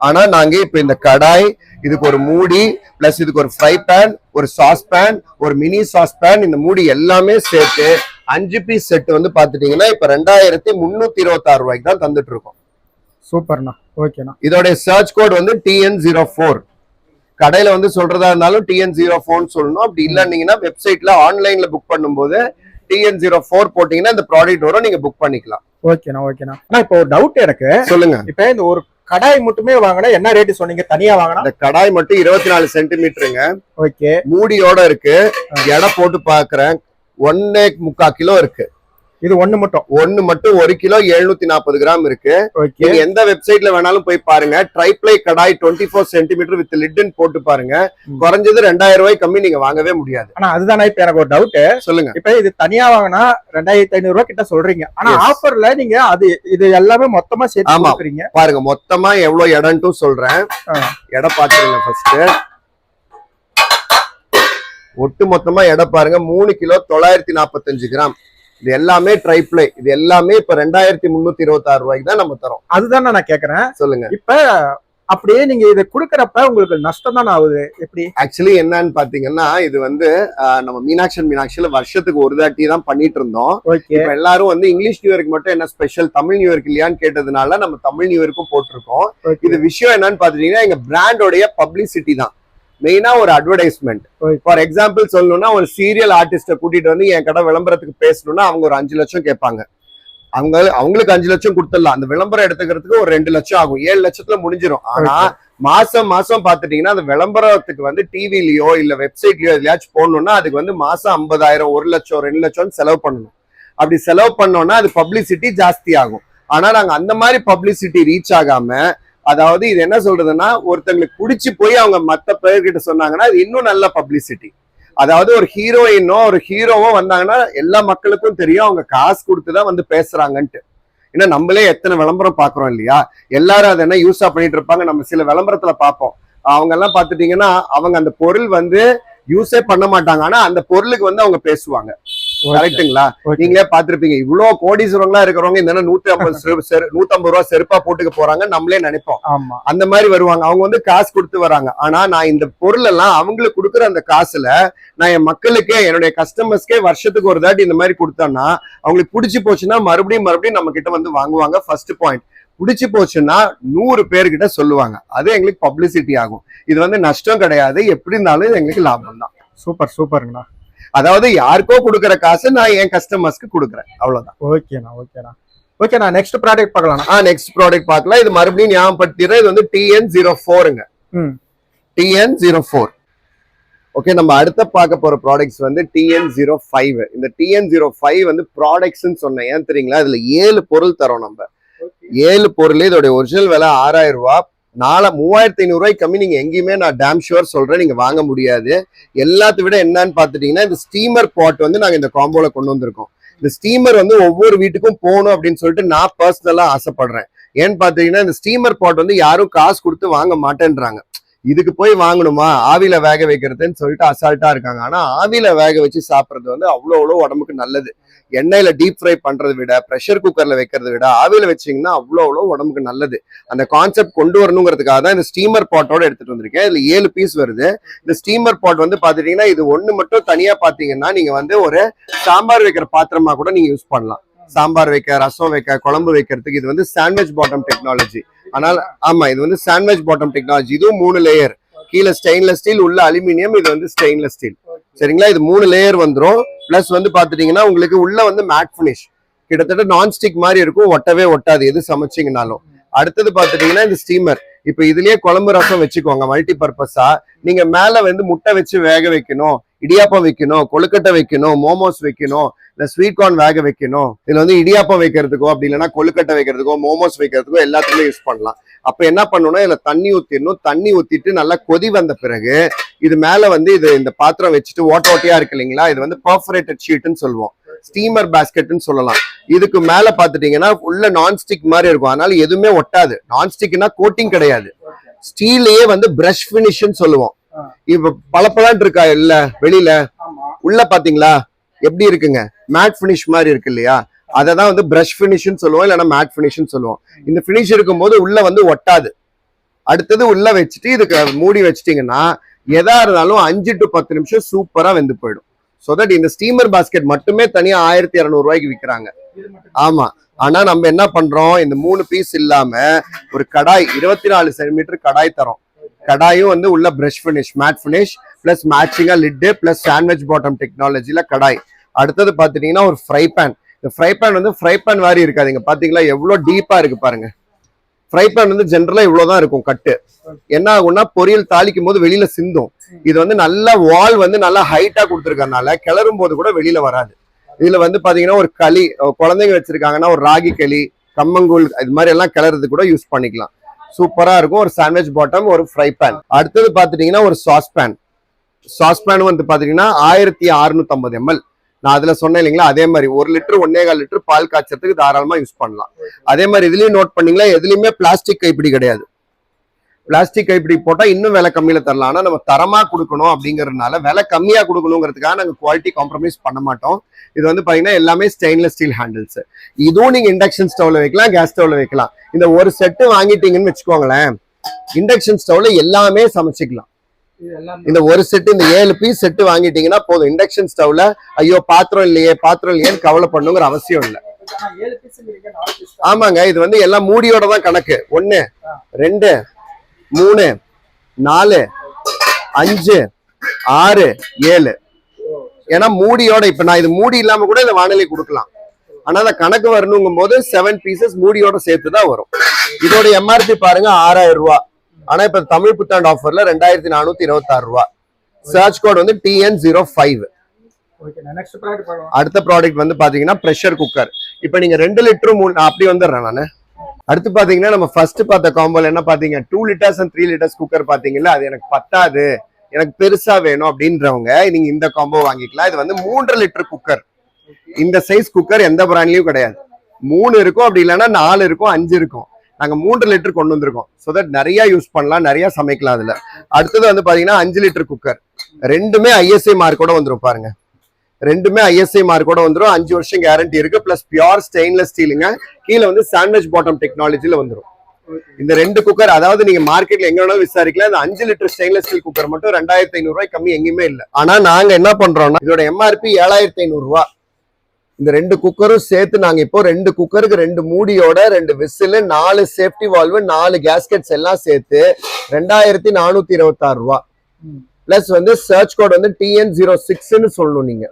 ஆனா நாங்க இப்ப இந்த கடாய், இதுக்கு ஒரு மூடி, பிளஸ் இதுக்கு ஒரு ஃப்ரை பேன், ஒரு சாஸ் பேன், ஒரு மினி சாஸ் பேன், இந்த மூடி எல்லாமே சேர்த்து 5 பீஸ் செட் வந்து பாத்துட்டீங்கன்னா இப்ப 2326 ரூபாய்க்கு தான் தந்துட்டு இருக்கோம். சூப்பர்ண்ணா. ஓகேண்ணா. இதோட சர்ச் கோட் வந்து TN04. கடையில வந்து சொல்றதா இருந்தாலும் TN04 சொல்லணும். அப்படி இல்லன்னீங்கன்னா வெப்சைட்ல ஆன்லைன்ல புக் பண்ணும்போது TN04 போட்டீங்கன்னா இந்த ப்ராடக்ட் வரும், நீங்க புக் பண்ணிக்கலாம். ஓகேண்ணா. இப்போ ஒரு டவுட் எனக்கு. சொல்லுங்க. இப்ப இந்த ஒரு கடாய் மட்டுமே வாங்கினா என்ன ரேட் சொன்னீங்க? தனியா வாங்கினா இந்த கடாய் மட்டும் 24 சென்டிமீட்டருங்க. ஓகே. மூடியோட இருக்கு. எடை போட்டு பாக்குறேன், 1.25 கிலோ இருக்கு. இது ஒண்ணு மட்டும் 1 கிலோ 740 கிராம் இருக்கு. நீங்க எந்த வெப்சைட்ல வேணாலும் போய் பாருங்க. Tri-ply kadai 24 centimetre with Lytton போட்டு பாருங்க. குறைஞ்சது 2000 ரூபாய் கம்மி நீங்க வாங்கவே முடியாது. ஆனா அதுதானே இப்ப எனக்கு ஒரு டவுட். சொல்லுங்க. இப்ப இது தனியா வாங்கினா 2500 ரூபாய் கிட்ட சொல்றீங்க. ஆனா ஆஃபர்ல நீங்க இது எல்லாமே மொத்தமா சேர்த்து கொடுக்குறீங்க. பாருங்க, மொத்தமா எவ்வளவு இடம்ட்டும் சொல்றேன். எடை பாத்துருங்க ஃபர்ஸ்ட். ஒட்டு மொத்தமா எடை பாருங்க, 3 கிலோ 945 கிராம். இது எல்லாமே ட்ரைப்ளை. இது எல்லாமே இப்ப 2326 ரூபாய்க்கு தான் நம்ம தரோம். அதுதான் நான் கேக்குறேன். சொல்லுங்க. இப்ப அப்படியே நீங்க இதை குடுக்கறப்ப உங்களுக்கு நஷ்டம் தான் ஆகுது. எப்படி? ஆக்சுவலி என்னன்னு பாத்தீங்கன்னா, இது வந்து நம்ம மீனாட்சியில வருஷத்துக்கு ஒரு தாட்டி தான் பண்ணிட்டு இருந்தோம். இப்ப எல்லாரும் வந்து இங்கிலீஷ் நியூ இயருக்கு மட்டும் என்ன ஸ்பெஷல், தமிழ் நியூ இயருக்கு இல்லையான்னு கேட்டதுனால நம்ம தமிழ் நியூ இயருக்கும் போட்டிருக்கோம். இது விஷயம் என்னன்னு பாத்தீங்கன்னா, எங்க பிராண்டோடைய பப்ளிசிட்டி தான் மெயினா, ஒரு அட்வர்டைஸ்மெண்ட். ஃபார் எக்ஸாம்பிள் சொல்லணும்னா, ஒரு சீரியல் ஆர்டிஸ்ட கூட்டிட்டு வந்து என் கடை விளம்பரத்துக்கு பேசணும்னா அவங்க ஒரு 5 லட்சம் கேட்பாங்க. அவங்களுக்கு 5 லட்சம் கொடுத்துடலாம். அந்த விளம்பரம் எடுத்துக்கிறதுக்கு ஒரு 2 லட்சம் ஆகும். 7 லட்சத்துல முடிஞ்சிடும். ஆனா மாசம் பாத்துட்டீங்கன்னா அந்த விளம்பரத்துக்கு வந்து டிவிலயோ இல்ல வெப்சைட்லயோ எதுலயாச்சும் போடணும்னா அதுக்கு வந்து மாசம் 50,000, 1 லட்சம், 2 லட்சம் செலவு பண்ணணும். அப்படி செலவு பண்ணோம்னா அது பப்ளிசிட்டி ஜாஸ்தி ஆகும். ஆனா நாங்க அந்த மாதிரி பப்ளிசிட்டி ரீச் ஆகாம, அதாவது இது என்ன சொல்றதுன்னா, ஒருத்தங்களுக்கு பிடிச்சி போய் அவங்க மத்த பேர்கிட்ட சொன்னாங்கன்னா அது இன்னும் நல்ல பப்ளிசிட்டி. அதாவது ஒரு ஹீரோயினோ ஒரு ஹீரோவோ வந்தாங்கன்னா எல்லா மக்களுக்கும் தெரியும் அவங்க காசு கொடுத்துதான் வந்து பேசுறாங்கன்ட்டு. ஏன்னா நம்மளே எத்தனை விளம்பரம் பாக்குறோம் இல்லையா? எல்லாரும் அதை என்ன யூஸா பண்ணிட்டு இருப்பாங்க. நம்ம சில விளம்பரத்துல பார்ப்போம், அவங்க எல்லாம் பாத்துட்டீங்கன்னா அவங்க அந்த பொருள் வந்து யூஸே பண்ண மாட்டாங்க, ஆனா அந்த பொருளுக்கு வந்து அவங்க பேசுவாங்க. கரெக்டுங்களா? நீங்களே பாத்திருப்பீங்க, இவ்வளவு கோடீஸ்வரங்களா இருக்கிறவங்க இந்த 150 ரூபாய் செருப்பா போட்டுக்க போறாங்க நம்மளே நினைப்போம். அந்த மாதிரி வருவாங்க. அவங்க வந்து காசு கொடுத்து வராங்க. ஆனா நான் இந்த பொருள் எல்லாம் அவங்களுக்கு கொடுக்குற அந்த காசுல நான் என் மக்களுக்கே, என்னுடைய கஸ்டமர்ஸ்க்கே வருஷத்துக்கு ஒரு தாட்டி இந்த மாதிரி கொடுத்தோம்னா அவங்களுக்கு பிடிச்சி போச்சுன்னா மறுபடியும் நம்ம கிட்ட வந்து வாங்குவாங்க. First point. பிடிச்சி போச்சுன்னா 100 பேர்கிட்ட சொல்லுவாங்க. அது எங்களுக்கு பப்ளிசிட்டி ஆகும். இது வந்து நஷ்டம் கிடையாது. எப்படி இருந்தாலும் இது எங்களுக்கு லாபம் தான். சூப்பருங்கண்ணா. அதாவது யாருக்கோ கொடுக்குற காசு நான் என் கஸ்டமர்ஸ்க்கு கொடுக்குறேன், அவ்வளவுதான். ஓகேண்ணா. நெக்ஸ்ட் ப்ராடக்ட் பார்க்கலாம். நெக்ஸ்ட் ப்ராடக்ட் பார்க்கலாம். இது மறுபடியும் ஞாபகப்படுத்திடுறேன், இது வந்து TN04ங்க. TN04. ஓகே, நம்ம அடுத்த பார்க்க போற ப்ராடக்ட்ஸ் வந்து TN05. இந்த TN05 வந்து ப்ராடக்ட்ஸ் சொன்னேன். ஏன் தெரியுங்களா? இதுல 7 பொருள் தரோம். நம்ம 7 பொருள். இதோட ஒரிஜினல் விலை 6000 ரூபாய். 3500 ரூபாய்க்கு கம்மி நீங்க எங்கேயுமே நான் டேம் ஷுவர் சொல்றேன் நீங்க வாங்க முடியாது. எல்லாத்த விட என்னன்னு பாத்துட்டீங்கன்னா, இந்த ஸ்டீமர் பாட் வந்து நாங்க இந்த காம்போல கொண்டு வந்திருக்கோம். இந்த ஸ்டீமர் வந்து ஒவ்வொரு வீட்டுக்கும் போகணும் அப்படின்னு சொல்லிட்டு நான் பர்சனலா ஆசைப்படுறேன். ஏன்னு பாத்தீங்கன்னா, இந்த ஸ்டீமர் பாட் வந்து யாரும் காசு கொடுத்து வாங்க மாட்டேன்றாங்க. இதுக்கு போய் வாங்கணுமா ஆவியில வேக வைக்கிறதுன்னு சொல்லிட்டு அசால்ட்டா இருக்காங்க. ஆனா ஆவியில வேக வச்சு சாப்பிடுறது வந்து அவ்வளோ உடம்புக்கு நல்லது. எண்ணெயில டீப் ஃப்ரை பண்றதை விட ப்ரெஷர் குக்கர்ல வைக்கிறத விட ஆவியில வச்சீங்கன்னா அவ்வளோ உடம்புக்கு நல்லது. அந்த கான்செப்ட் கொண்டு வரணுங்கிறதுக்காக தான் இந்த ஸ்டீமர் பாட்டோட எடுத்துட்டு வந்திருக்கேன். இதுல 7 பீஸ் வருது. இந்த ஸ்டீமர் பாட் வந்து பாத்துட்டீங்கன்னா இது ஒண்ணு மட்டும் தனியா பாத்தீங்கன்னா நீங்க வந்து ஒரு சாம்பார் வைக்கிற பாத்திரமா கூட நீங்க யூஸ் பண்ணலாம். சாம்பார் வைக்க, ரசம் வைக்க, குழம்பு வைக்கிறதுக்கு இது வந்து சாண்ட்விச் பாட்டம் டெக்னாலஜி. ஆனால் ஆமா, இது வந்து சாண்ட்விச் பாட்டம் டெக்னாலஜி. இதுவும் 3 லேயர். கீழே ஸ்டெயின்லெஸ் ஸ்டீல், உள்ள அலுமினியம், இது வந்து ஸ்டெயின்லெஸ் ஸ்டீல். சரிங்களா? இது 3 லேயர் வந்துடும். பிளஸ் வந்து பாத்துட்டீங்கன்னா உங்களுக்கு உள்ள வந்து மேட் பினிஷ், கிட்டத்தட்ட நான்ஸ்டிக் மாதிரி இருக்கும், ஒட்டவே ஒட்டாது எது சமைச்சிங்கனாலும். அடுத்தது பாத்துட்டீங்கன்னா இந்த ஸ்டீமர். இப்ப இதுலயே குழம்பு ரசம் வச்சுக்கோங்க மல்டி பர்பஸா. நீங்க மேல வந்து முட்டை வச்சு வேக வைக்கணும், இடியாப்பம் வைக்கணும், கொழுக்கட்டை வைக்கணும், மோமோஸ் வைக்கணும், இல்ல ஸ்வீட் கார்ன் வேக வைக்கணும். இதுல வந்து இடியாப்பம் வைக்கிறதுக்கோ அப்படி இல்லைன்னா கொழுக்கட்டை வைக்கிறதுக்கோ மோமோஸ் வைக்கிறதுக்கோ எல்லாத்துக்குமே யூஸ் பண்ணலாம். அப்ப என்ன பண்ணணும்னா இதுல தண்ணி ஊத்திடணும். தண்ணி ஊத்திட்டு நல்லா கொதி வந்த பிறகு இது மேல வந்து இந்த பாத்திரம் வச்சுட்டு ஓட்டையா இருக்கு இல்லைங்களா, இது வந்து பர்ஃபரேட்டட் ஷீட்னு சொல்லுவோம், ஸ்டீமர் பேஸ்கெட்னு சொல்லலாம். இதுக்கு மேல பாத்துட்டீங்கன்னா உள்ள நான்ஸ்டிக் மாதிரி இருக்கும், அதனால எதுவுமே ஒட்டாது. நான்ஸ்டிக்னா கோட்டிங் கிடையாது, ஸ்டீலையே வந்து பிரஷ் பினிஷ்னு சொல்லுவோம். இப்ப பளபளன்னு இருக்கா இல்ல வெளியில, உள்ள பாத்தீங்களா எப்படி இருக்குங்க, மேட் பினிஷ் மாதிரி இருக்கு இல்லையா, அததான் வந்து பிரஷ் பினிஷ்னு சொல்லுவோம், இல்லைன்னா மேட் பினிஷ்னு சொல்லுவோம். இந்த பினிஷ் இருக்கும்போது உள்ள வந்து ஒட்டாது. அடுத்தது உள்ள வச்சுட்டு இதுக்கு மூடி வச்சிட்டீங்கன்னா எதா இருந்தாலும் 5 to 10 நிமிஷம் சூப்பரா வெந்து போயிடும். சோ தட் இந்த ஸ்டீமர் பாஸ்கெட் மட்டுமே தனியா 1200 ரூபாய்க்கு விற்கிறாங்க. ஆமா, ஆனா நம்ம என்ன பண்றோம், இந்த 3 பீஸ் இல்லாம ஒரு கடாய் 24 சென்டிமீட்டர் கடாய் தரோம். கடாயும் வந்து உள்ள brush finish, matte finish, plus மேட்சிங்கா லிட்டு, பிளஸ் சாண்ட்விச் பாட்டம் டெக்னாலஜில கடாய். அடுத்தது பாத்துட்டீங்கன்னா ஒரு ஃப்ரை பேன். இந்த ஃப்ரை பேன் வந்து ஃப்ரை பேன் மாதிரி இருக்காதுங்க, பாத்தீங்களா எவ்வளவு டீப்பா இருக்கு பாருங்க. ஃப்ரை பேன் வந்து ஜென்ரலா இவ்வளவுதான் இருக்கும் கட்டு. என்ன ஆகும்னா பொரியல் தாளிக்கும் போது வெளியில சிந்தும். இது வந்து நல்ல வால் வந்து நல்லா ஹைட்டா கொடுத்துருக்கறனால கிளறும் போது கூட வெளியில வராது. இதுல வந்து பாத்தீங்கன்னா ஒரு களி, குழந்தைங்க வச்சிருக்காங்கன்னா ஒரு ராகி களி, கம்மங்கூழ், இது மாதிரி எல்லாம் கிளறது கூட யூஸ் பண்ணிக்கலாம். சூப்பரா இருக்கும். ஒரு சாண்ட்விச் பாட்டம், ஒரு ஃப்ரை பேன். அடுத்தது பாத்துட்டீங்கன்னா ஒரு சாஸ் பேன். சாஸ் பேன் வந்து பாத்தீங்கன்னா 1650 ml. நான் அதுல சொன்னேன் இல்லைங்களா, அதே மாதிரி 1 லிட்டர் 1.25 லிட்டர் பால் காய்ச்சறதுக்கு தாராளமா யூஸ் பண்ணலாம். அதே மாதிரி இதுலயும் நோட் பண்ணீங்களா, எதுலயுமே பிளாஸ்டிக் கைப்பிடி கிடையாது. பிளாஸ்டிக் கைப்பிடி போட்டா இன்னும் விலை கம்மியில தரலாம். ஆனா நம்ம தரமா கொடுக்கணும் அப்படிங்கறதுனால விலை கம்மியா கொடுக்கணுங்கிறதுக்காக நாங்க குவாலிட்டி காம்ப்ரமைஸ் பண்ண மாட்டோம். இது வந்து பாத்தீங்கன்னா எல்லாமே ஸ்டெயின்லெஸ் ஸ்டீல் ஹேண்டில்ஸ். இதுவும் நீங்க இண்டக்ஷன் ஸ்டவ்ல வைக்கலாம், கேஸ் ஸ்டவ்ல வைக்கலாம். இந்த ஒரு செட்டு வாங்கிட்டீங்கன்னு வச்சுக்கோங்களேன், இண்டக்ஷன் ஸ்டவ்ல எல்லாமே சமைச்சிக்கலாம். இந்த ஒரு செட்டு, இந்த 7 பீஸ் செட்டு வாங்கிட்டீங்கன்னா போதும். இண்டக்ஷன் ஸ்டவ்ல ஐயோ பாத்திரம் இல்லையேன்னு கவலை பண்ணுங்கிற அவசியம் இல்லை. ஆமாங்க, இது வந்து எல்லாம் மூடியோட தான் கணக்கு. 1 2 3 4 5 6 7. ஏன்னா மூடியோட, இப்ப நான் இது மூடி இல்லாம கூட இந்த வானிலை கொடுக்கலாம். ஆனா அந்த கணக்கு வரணுங்கும் போது 7 பீசஸ் மூடியோட சேர்த்துதான் வரும். இதோட எம்ஆர்பி பாருங்க 6000 ரூபாய். ஆனா இப்ப தமிழ் புத்தாண்டு ஆஃபர்ல 2426 ரூபாய். சர்ச் கோட் வந்து TN05. அடுத்த ப்ராடக்ட் வந்து பாத்தீங்கன்னா பிரஷர் குக்கர். இப்ப நீங்க 2 லிட்டர் 3 அப்படி வந்துடுறேன் நானு. அடுத்து பாத்தீங்கன்னா நம்ம ஃபர்ஸ்ட் பார்த்த காம்போல என்ன பாத்தீங்க, 2 liters and 3 liters குக்கர் பாத்தீங்கல்ல, அது எனக்கு பத்தாது, எனக்கு பெருசா வேணும் அப்படின்றவங்க நீங்க இந்த காம்போ வாங்கிக்கலாம். இது வந்து 3 லிட்டர் குக்கர். இந்த சைஸ் குக்கர் எந்த பிராண்ட்லயும் கிடையாது. 3 இருக்கும், அப்படி இல்லைன்னா 4 இருக்கும், 5 இருக்கும். நாங்க 3 லிட்டர் கொண்டு வந்திருக்கோம். சோ தட் நிறைய யூஸ் பண்ணலாம், நிறைய சமைக்கலாம் அதுல. அடுத்தது வந்து பாத்தீங்கன்னா 5 லிட்டர் குக்கர். ரெண்டுமே ISI மார்க்கோட வந்துரும் பாருங்க. ரெண்டுமே ISI மார்க்கோட வந்துரும். 5 வருஷம் கேரண்டி இருக்கு. பிளஸ் பியூர் ஸ்டெயின்லெஸ் ஸ்டீலுங்க. கீழே வந்து சாண்ட்விச் பாட்டம் டெக்னாலஜில வந்துரும். இந்த 2 குக்கர், அதாவது நீங்க மார்க்கெட்ல எங்க வேணாலும் விசாரிக்கலாம். இந்த 5 லிட்டர் ஸ்டெயின்லெஸ் ஸ்டீல் குக்கர் மட்டும் 2500 ரூபாய் கம்மி எங்கேயுமே இல்ல. ஆனா நாங்க என்ன பண்றோம்னா இதோட MRP 7500 ரூபாய். இந்த 2 குக்கரும் சேர்த்து நாங்க இப்போ 2 குக்கருக்கு 2 மூடியோட 2 விசில், 4 சேஃப்டி வால்வு, 4 கேஸ்கெட்ஸ் எல்லாம் சேர்த்து 2426 ரூபாய். பிளஸ் வந்து சர்ச் கோட் வந்து TN06ன்னு சொல்லணும். நீங்க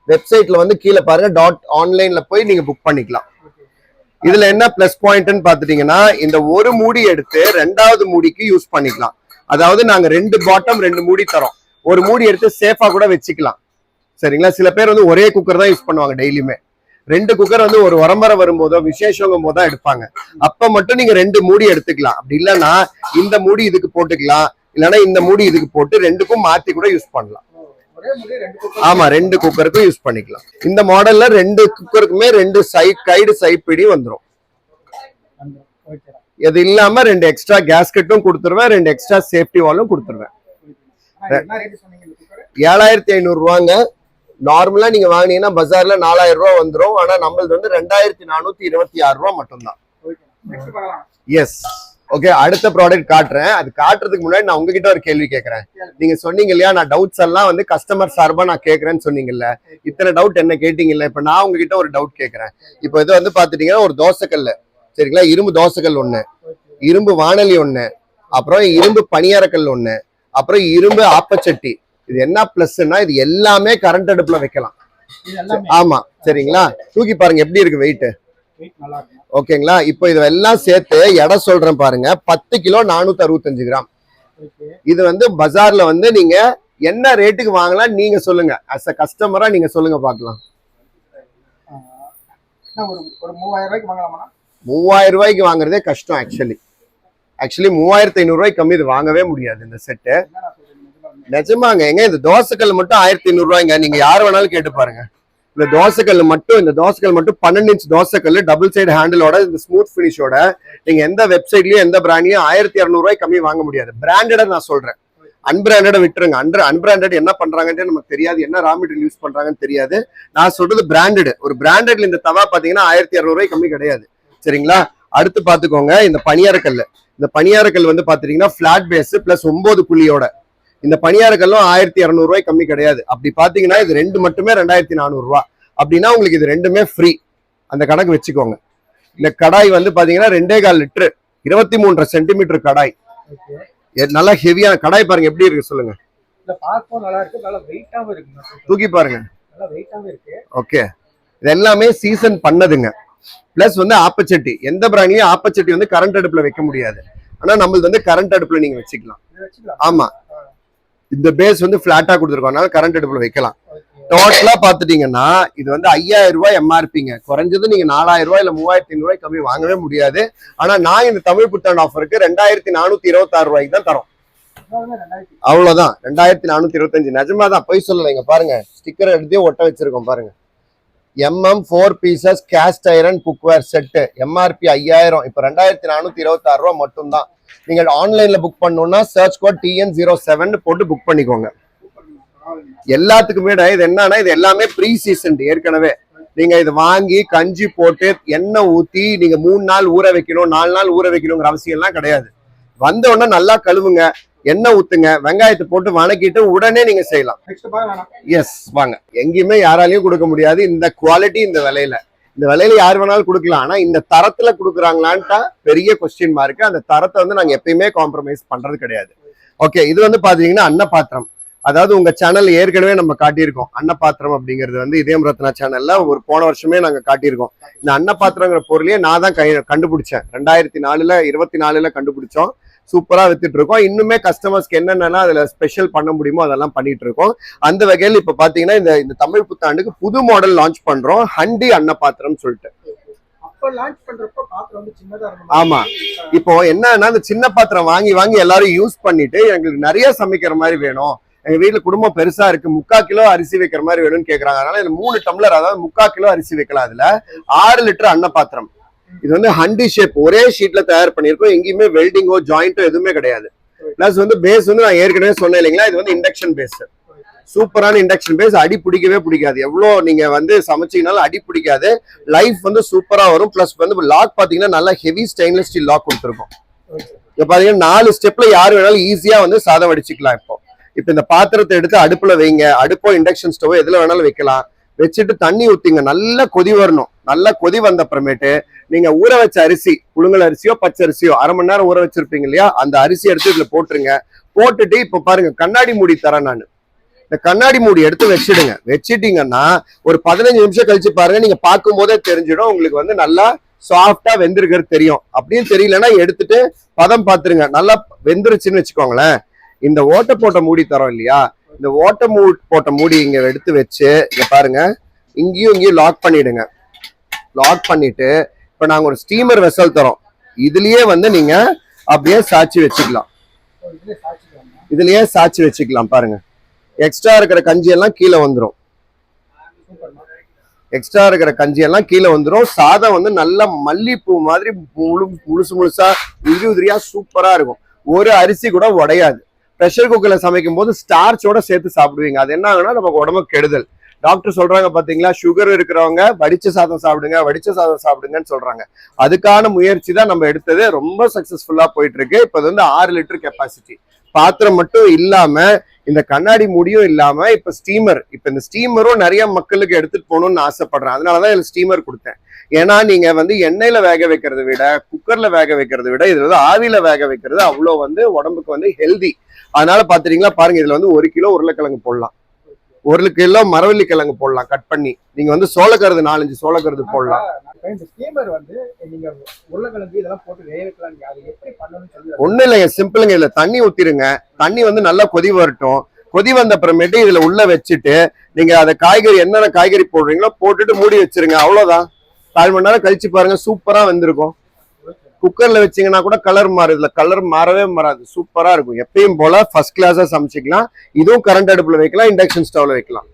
வெப்சைட்ல வந்து கீழே பாருங்க .onlineல போய் நீங்க புக் பண்ணிக்கலாம். இதுல என்ன பிளஸ் பாயிண்ட்னு பாத்துட்டீங்கன்னா, இந்த ஒரு மூடி எடுத்து 2வது மூடிக்கு யூஸ் பண்ணிக்கலாம். அதாவது நாங்க 2 பாட்டம் 2 மூடி தரோம். ஒரு மூடி எடுத்து சேஃபா கூட வச்சுக்கலாம். சரிங்களா? சில பேர் வந்து ஒரே குக்கர் தான் யூஸ் பண்ணுவாங்க டெய்லியுமே. 2 குக்கர் வந்து ஒரு உரம்பரை வரும்போதோ விசேஷங்கும் போதோ எடுப்பாங்க. அப்ப மட்டும் நீங்க 2 மூடி எடுத்துக்கலாம். அப்படி இல்லைன்னா இந்த மூடி இதுக்கு போட்டுக்கலாம், இல்லைன்னா இந்த மூடி இதுக்கு போட்டு 2க்கும் மாத்தி கூட யூஸ் பண்ணலாம். ஆமா, 2 குக்கருக்கும் யூஸ் பண்ணிக்கலாம். இந்த மாடல்ல 2 குக்கருக்குமே 2 கைடு சைப்பிடி வந்துரும். இது இல்லாம 2 எக்ஸ்ட்ரா கேஸ்கெட்டும் கொடுத்துருவேன், 2 எக்ஸ்ட்ரா சேஃப்டி வாலும் கொடுத்துருவேன். 7500 ரூபாங்க. நார்மலா நீங்க வாங்கினீங்கன்னா பஜார்ல 4000 ரூபாய் வந்துரும். ஆனா நம்மளது வந்து 2426 ரூபாய் மட்டும்தான். எஸ். ஓகே, அடுத்த ப்ராடக்ட் காட்டுறேன். அது காட்டுறதுக்கு முன்னாடி நான் உங்ககிட்ட ஒரு கேள்வி கேட்கறேன். நீங்க சொன்னீங்க இல்லையா, நான் டவுட்ஸ் எல்லாம் வந்து கஸ்டமர் சார்பா நான் கேட்கறேன்னு சொன்னீங்கல்ல, இத்தனை டவுட் என்ன கேட்டீங்கல்ல, இப்ப நான் உங்ககிட்ட ஒரு டவுட் கேட்கறேன். இப்போ இது வந்து பாத்துட்டீங்கன்னா ஒரு தோசைக்கல்ல, சரிங்களா, இரும்பு தோசைக்கல் ஒண்ணு, இரும்பு வானலி ஒண்ணு, அப்புறம் இரும்பு பணியாரக்கல் ஒண்ணு, அப்புறம் இரும்பு ஆப்பச்சட்டி. இது என்ன பிளஸ்னா இது எல்லாமே கரண்ட் அடுப்புல வைக்கலாம். ஆமா, சரிங்களா. தூக்கி பாருங்க எப்படி இருக்கு வெயிட். ஓகேங்களா. இப்போ இதெல்லாம் சேர்த்து எடை சொல்றேன் பாருங்க. 10 கிலோ 465 கிராம். இது வந்து பஜார்ல வந்து நீங்க என்ன ரேட்டுக்கு வாங்கலாம் நீங்க சொல்லுங்க. அஸ் அ கஸ்டமரா நீங்க சொல்லுங்க பாக்கலாம். 3000 ரூபாய்க்கு வாங்குறதே கஷ்டம். ஆக்சுவலி 3500 ரூபாய்க்கு கம்மி இது வாங்கவே முடியாது இந்த செட்டு. நிஜமாங்க. எங்க இந்த தோசைக்கல் மட்டும் 1500 ரூபாய்ங்க. நீங்க யார் வேணாலும் கேட்டு பாருங்க. இந்த தோசைக்கல் மட்டும் 12 இன்ச் தோசைக்கல், டபுள் சைடு ஹேண்டிலோட, இந்த ஸ்மூத் பினிஷோட நீங்க எந்த வெப்சைட்லயும் எந்த பிராண்ட்லயும் 1200 ரூபாய் கம்மி வாங்க முடியாது. பிராண்டட நான் சொல்றேன், அன்பிராண்டட விட்டுருங்க. அன்பிராண்டட் என்ன பண்றாங்கன்னு நமக்கு தெரியாது, என்ன ரா மெட்டீரியல் யூஸ் பண்றாங்கன்னு தெரியாது. நான் சொல்றது பிராண்டட். ஒரு பிராண்டட்ல இந்த தவா பாத்தீங்கன்னா 1200 ரூபாய் கம்மி கிடையாது. சரிங்களா. அடுத்து பாத்துக்கோங்க இந்த பணியாரக்கல். இந்த பணியாரக்கல் வந்து பாத்தீங்கன்னா பிளாட் பேஸ் பிளஸ் 9 புள்ளியோட. இந்த பணியாரக்கல்லும் 1200 ரூபாய் கம்மி கிடையாது. அப்படி பாத்தீங்கன்னா இது ரெண்டு மட்டுமே 2400 ரூபாய். அப்படின்னா உங்களுக்கு இது ரெண்டுமே ஃப்ரீ. அந்த கணக்கு வச்சுக்கோங்க. இந்த கடாய் வந்து பாத்தீங்கன்னா 2.25 லிட்டர் 23 சென்டிமீட்டர் கடாய். நல்லா ஹெவியான கடாய் பாருங்க எப்படி இருக்கு சொல்லுங்க. தூக்கி பாருங்க. ஓகே, இது எல்லாமே சீசன் பண்ணதுங்க. பிளஸ் வந்து ஆப்பச்சட்டி. எந்த பிராண்ட்லயும் ஆப்பச்சட்டி வந்து கரண்ட் அடுப்புல வைக்க முடியாது. ஆனா நம்மளுக்கு வந்து கரண்ட் அடுப்புல நீங்க வச்சுக்கலாம். ஆமா, இந்த பேஸ் வந்து பிளாட்டா கொடுத்துருக்கோம், அதனால கரண்ட் அடுப்புல வைக்கலாம். டோட்டலா பாத்துட்டீங்கன்னா இது வந்து 5000 ரூபாய் எம்ஆர்பிங்க. குறைஞ்சது நீங்க 4000 ரூபாய் இல்ல 3500 ரூபாய் கம்மி வாங்கவே முடியாது. ஆனா நான் இந்த தமிழ் புத்தாண்டு ஆஃபருக்கு 2426 ரூபாய்க்கு தான் தரோம். அவ்வளவுதான், 2425. நிஜமாதான், போய் சொல்லல. இங்க பாருங்க, ஸ்டிக்கர் எடுத்தே ஒட்ட வச்சிருக்கோம் பாருங்க. 4 pieces cast iron cookware set, MRP 5000. இப்ப 2426 ரூபாய் மட்டும் தான். நீங்க ஆன்லைன்ல புக் பண்ணணும்னா சர்ச் கோட் TN07 போட்டு புக் பண்ணிக்கோங்க. எல்லாத்துக்குமே இது என்னன்னா, இது எல்லாமே ப்ரீ சீசன். ஏற்கனவே நீங்க இது வாங்கி கஞ்சி போட்டு எண்ணெய் ஊத்தி நீங்க 3 நாள் ஊற வைக்கணும், 4 நாள் ஊற வைக்கணுங்கிற அவசியம் எல்லாம் கிடையாது. வந்த உடனே நல்லா கழுவுங்க, எண்ணெய் ஊத்துங்க, வெங்காயத்தை போட்டு வணக்கிட்டு உடனே நீங்க செய்யலாம். எஸ், வாங்க. எங்கேயுமே யாராலையும் கொடுக்க முடியாது இந்த குவாலிட்டி, இந்த விலையில. இந்த விலையில யார் வேணாலும் கொடுக்கலாம். ஆனா இந்த தரத்துல கொடுக்குறாங்களான்ட்டா பெரிய கொஸ்டின் மார்க். அந்த தரத்தை வந்து நாங்க எப்பயுமே காம்ப்ரமைஸ் பண்றது கிடையாது. ஓகே, இது வந்து பாத்தீங்கன்னா அன்னபாத்திரம். அதாவது உங்க சேனல் ஏற்கனவே நம்ம காட்டியிருக்கோம். அன்னபாத்திரம் அப்படிங்கிறது வந்து இதயம் ரத்னா சேனல்ல ஒரு போன வருஷமே நாங்க காட்டியிருக்கோம். இந்த அன்னபாத்திரங்கிற பொருளையே நான் தான் கண்டுபிடிச்சேன். 2024 கண்டுபிடிச்சோம். சூப்பரா வித்துட்டு இருக்கோம். இன்னுமே கஸ்டமர்ஸ்க்கு என்னென்னலாம் அதுல ஸ்பெஷல் பண்ண முடியுமோ அதெல்லாம் பண்ணிட்டு இருக்கோம். அந்த வகையில் இப்ப பாத்தீங்கன்னா இந்த தமிழ் புத்தாண்டுக்கு புது மாடல் லான்ச் பண்றோம், ஹண்டி அன்னபாத்திரம் சொல்லிட்டு. ஆமா, இப்போ என்னன்னா இந்த சின்ன பாத்திரம் வாங்கி எல்லாரும் யூஸ் பண்ணிட்டு எங்களுக்கு நிறைய சமைக்கிற மாதிரி வேணும், எங்க வீட்டுல குடும்பம் பெருசா இருக்கு, 3/4 கிலோ அரிசி வைக்கிற மாதிரி வேணும்னு கேக்குறாங்க. அதனால 3 டம்ளர், அதாவது 3/4 கிலோ அரிசி வைக்கலாம். அதுல 6 லிட்டர் அன்னபாத்திரம். இது வந்து ஹண்டி ஷேப், ஒரே ஷீட்ல தயார் பண்ணிருக்கோம். எங்கேயுமே வெல்டிங்கோ ஜாயிண்டோ எதுவுமே கிடையாது. பிளஸ் வந்து பேஸ் வந்து நான் ஏற்கனவே சொன்னேன் இல்லைங்களா, இது வந்து இண்டக்ஷன் பேஸ். சூப்பரான இண்டக்ஷன் பேஸ். அடி பிடிக்கவே பிடிக்காது. எவ்வளோ நீங்க வந்து சமைச்சீங்கனாலும் அடி பிடிக்காது. லைஃப் வந்து சூப்பரா வரும். பிளஸ் வந்து லாக் பாத்தீங்கன்னா நல்லா ஹெவி ஸ்டெயின்லெஸ் ஸ்டீல் லாக் கொடுத்துருக்கோம். இப்ப பாத்தீங்கன்னா 4 ஸ்டெப்ல யார் வேணாலும் ஈஸியா வந்து சாதம் வடிச்சுக்கலாம். இப்ப இந்த பாத்திரத்தை எடுத்து அடுப்புல வைங்க. அடுப்போ இண்டக்ஷன் ஸ்டவோ எதுல வேணாலும் வைக்கலாம். வச்சுட்டு தண்ணி ஊத்திங்க, நல்லா கொதி வரணும். நல்லா கொதி வந்த அப்புறமேட்டு நீங்க ஊற வச்ச அரிசி, புழுங்கல் அரிசியோ பச்சரிசியோ 1/2 மணி நேரம் ஊற வச்சிருப்பீங்க இல்லையா, அந்த அரிசி எடுத்து இதுல போட்டுருங்க. போட்டுட்டு இப்ப பாருங்க, கண்ணாடி மூடி தரேன் நான். இந்த கண்ணாடி மூடி எடுத்து வச்சிடுங்க. வச்சிட்டீங்கன்னா ஒரு 15 நிமிஷம் கழிச்சு பாருங்க, நீங்க பார்க்கும் போதே தெரிஞ்சிடும் உங்களுக்கு வந்து நல்லா சாஃப்டா வெந்திருக்கிறது தெரியும். அப்படியும் தெரியலன்னா எடுத்துட்டு பதம் பாத்துருங்க. நல்லா வெந்துருச்சுன்னு வச்சுக்கோங்களேன். இந்த ஓட்டை போட்ட மூடி தரோம் இல்லையா, இந்த ஓட்டை போட்ட மூடி இங்க எடுத்து வச்சு இங்க பாருங்க, இங்கேயும் லாக் பண்ணிடுங்க. லாக் பண்ணிட்டு இப்ப நாங்க ஒரு ஸ்டீமர் வெசல் தரோம். இதுலயே வந்து நீங்க அப்படியே சாட்சி வச்சுக்கலாம். இதுலயே சாட்சி வச்சுக்கலாம். பாருங்க, எக்ஸ்ட்ரா இருக்கிற கஞ்சி எல்லாம் கீழே வந்துடும். எக்ஸ்ட்ரா இருக்கிற கஞ்சி எல்லாம் கீழே வந்துடும். சாதம் வந்து நல்ல மல்லிப்பூ மாதிரி முழுசா உதிரியா சூப்பரா இருக்கும். ஒரு அரிசி கூட உடையாது. ப்ரெஷர் குக்கர்ல சமைக்கும் போது ஸ்டார்ச்சோட சேர்த்து சாப்பிடுவீங்க. அது என்ன ஆகுனா நமக்கு உடம்புக்கு கெடுதல். டாக்டர் சொல்றாங்க பாத்தீங்களா, சுகர் இருக்கிறவங்க வடிச்ச சாதம் சாப்பிடுங்கன்னு சொல்றாங்க. அதுக்கான முயற்சி தான் நம்ம எடுத்தது. ரொம்ப சக்சஸ்ஃபுல்லா போயிட்டு இருக்கு. இப்ப வந்து 6 லிட்டர் கெப்பாசிட்டி. பாத்திரம் மட்டும் இல்லாம இந்த கண்ணாடி முடியும் இல்லாம இப்ப ஸ்டீமர். இப்ப இந்த ஸ்டீமரும் நிறைய மக்களுக்கு எடுத்துட்டு போகணும்னு ஆசைப்படுறேன். அதனாலதான் இதுல ஸ்டீமர் கொடுத்தேன். ஏன்னா நீங்க வந்து எண்ணெயில வேக வைக்கிறத விட குக்கர்ல வேக வைக்கிறத விட இதுல வந்து ஆவியில வேக வைக்கிறது அவ்வளவு வந்து உடம்புக்கு வந்து ஹெல்தி. அதனால பாத்துட்டீங்களா பாருங்க, இதுல வந்து 1 கிலோ உருளைக்கிழங்கு போடலாம், 1 கிலோ மரவள்ளி கிழங்கு போடலாம் கட் பண்ணி. நீங்க வந்து சோளக்கருது 4-5 சோளக்கருது போடலாம். ஒண்ணு இல்லைங்க, சிம்பிளுங்க. இதுல தண்ணி ஊத்திருங்க. தண்ணி வந்து நல்லா கொதி வரட்டும். கொதி வந்த அப்புறமேட்டு இதுல உள்ள வச்சுட்டு நீங்க அதை காய்கறி என்னென்ன காய்கறி போடுறீங்களோ போட்டுட்டு மூடி வச்சிருங்க. அவ்வளவுதான். 4 மணி நேரம் கழிச்சு பாருங்க, சூப்பரா வந்திருக்கும். குக்கர்ல வச்சீங்கன்னா கூட கலர் மாறும். இதுல கலர் மாறவே மாறாது. சூப்பரா இருக்கும். எப்பயும் போல ஃபர்ஸ்ட் கிளாஸா சமைச்சிக்கலாம். இதுவும் கரண்ட் அடுப்புல வைக்கலாம், இண்டக்ஷன் ஸ்டவ்ல வைக்கலாம்.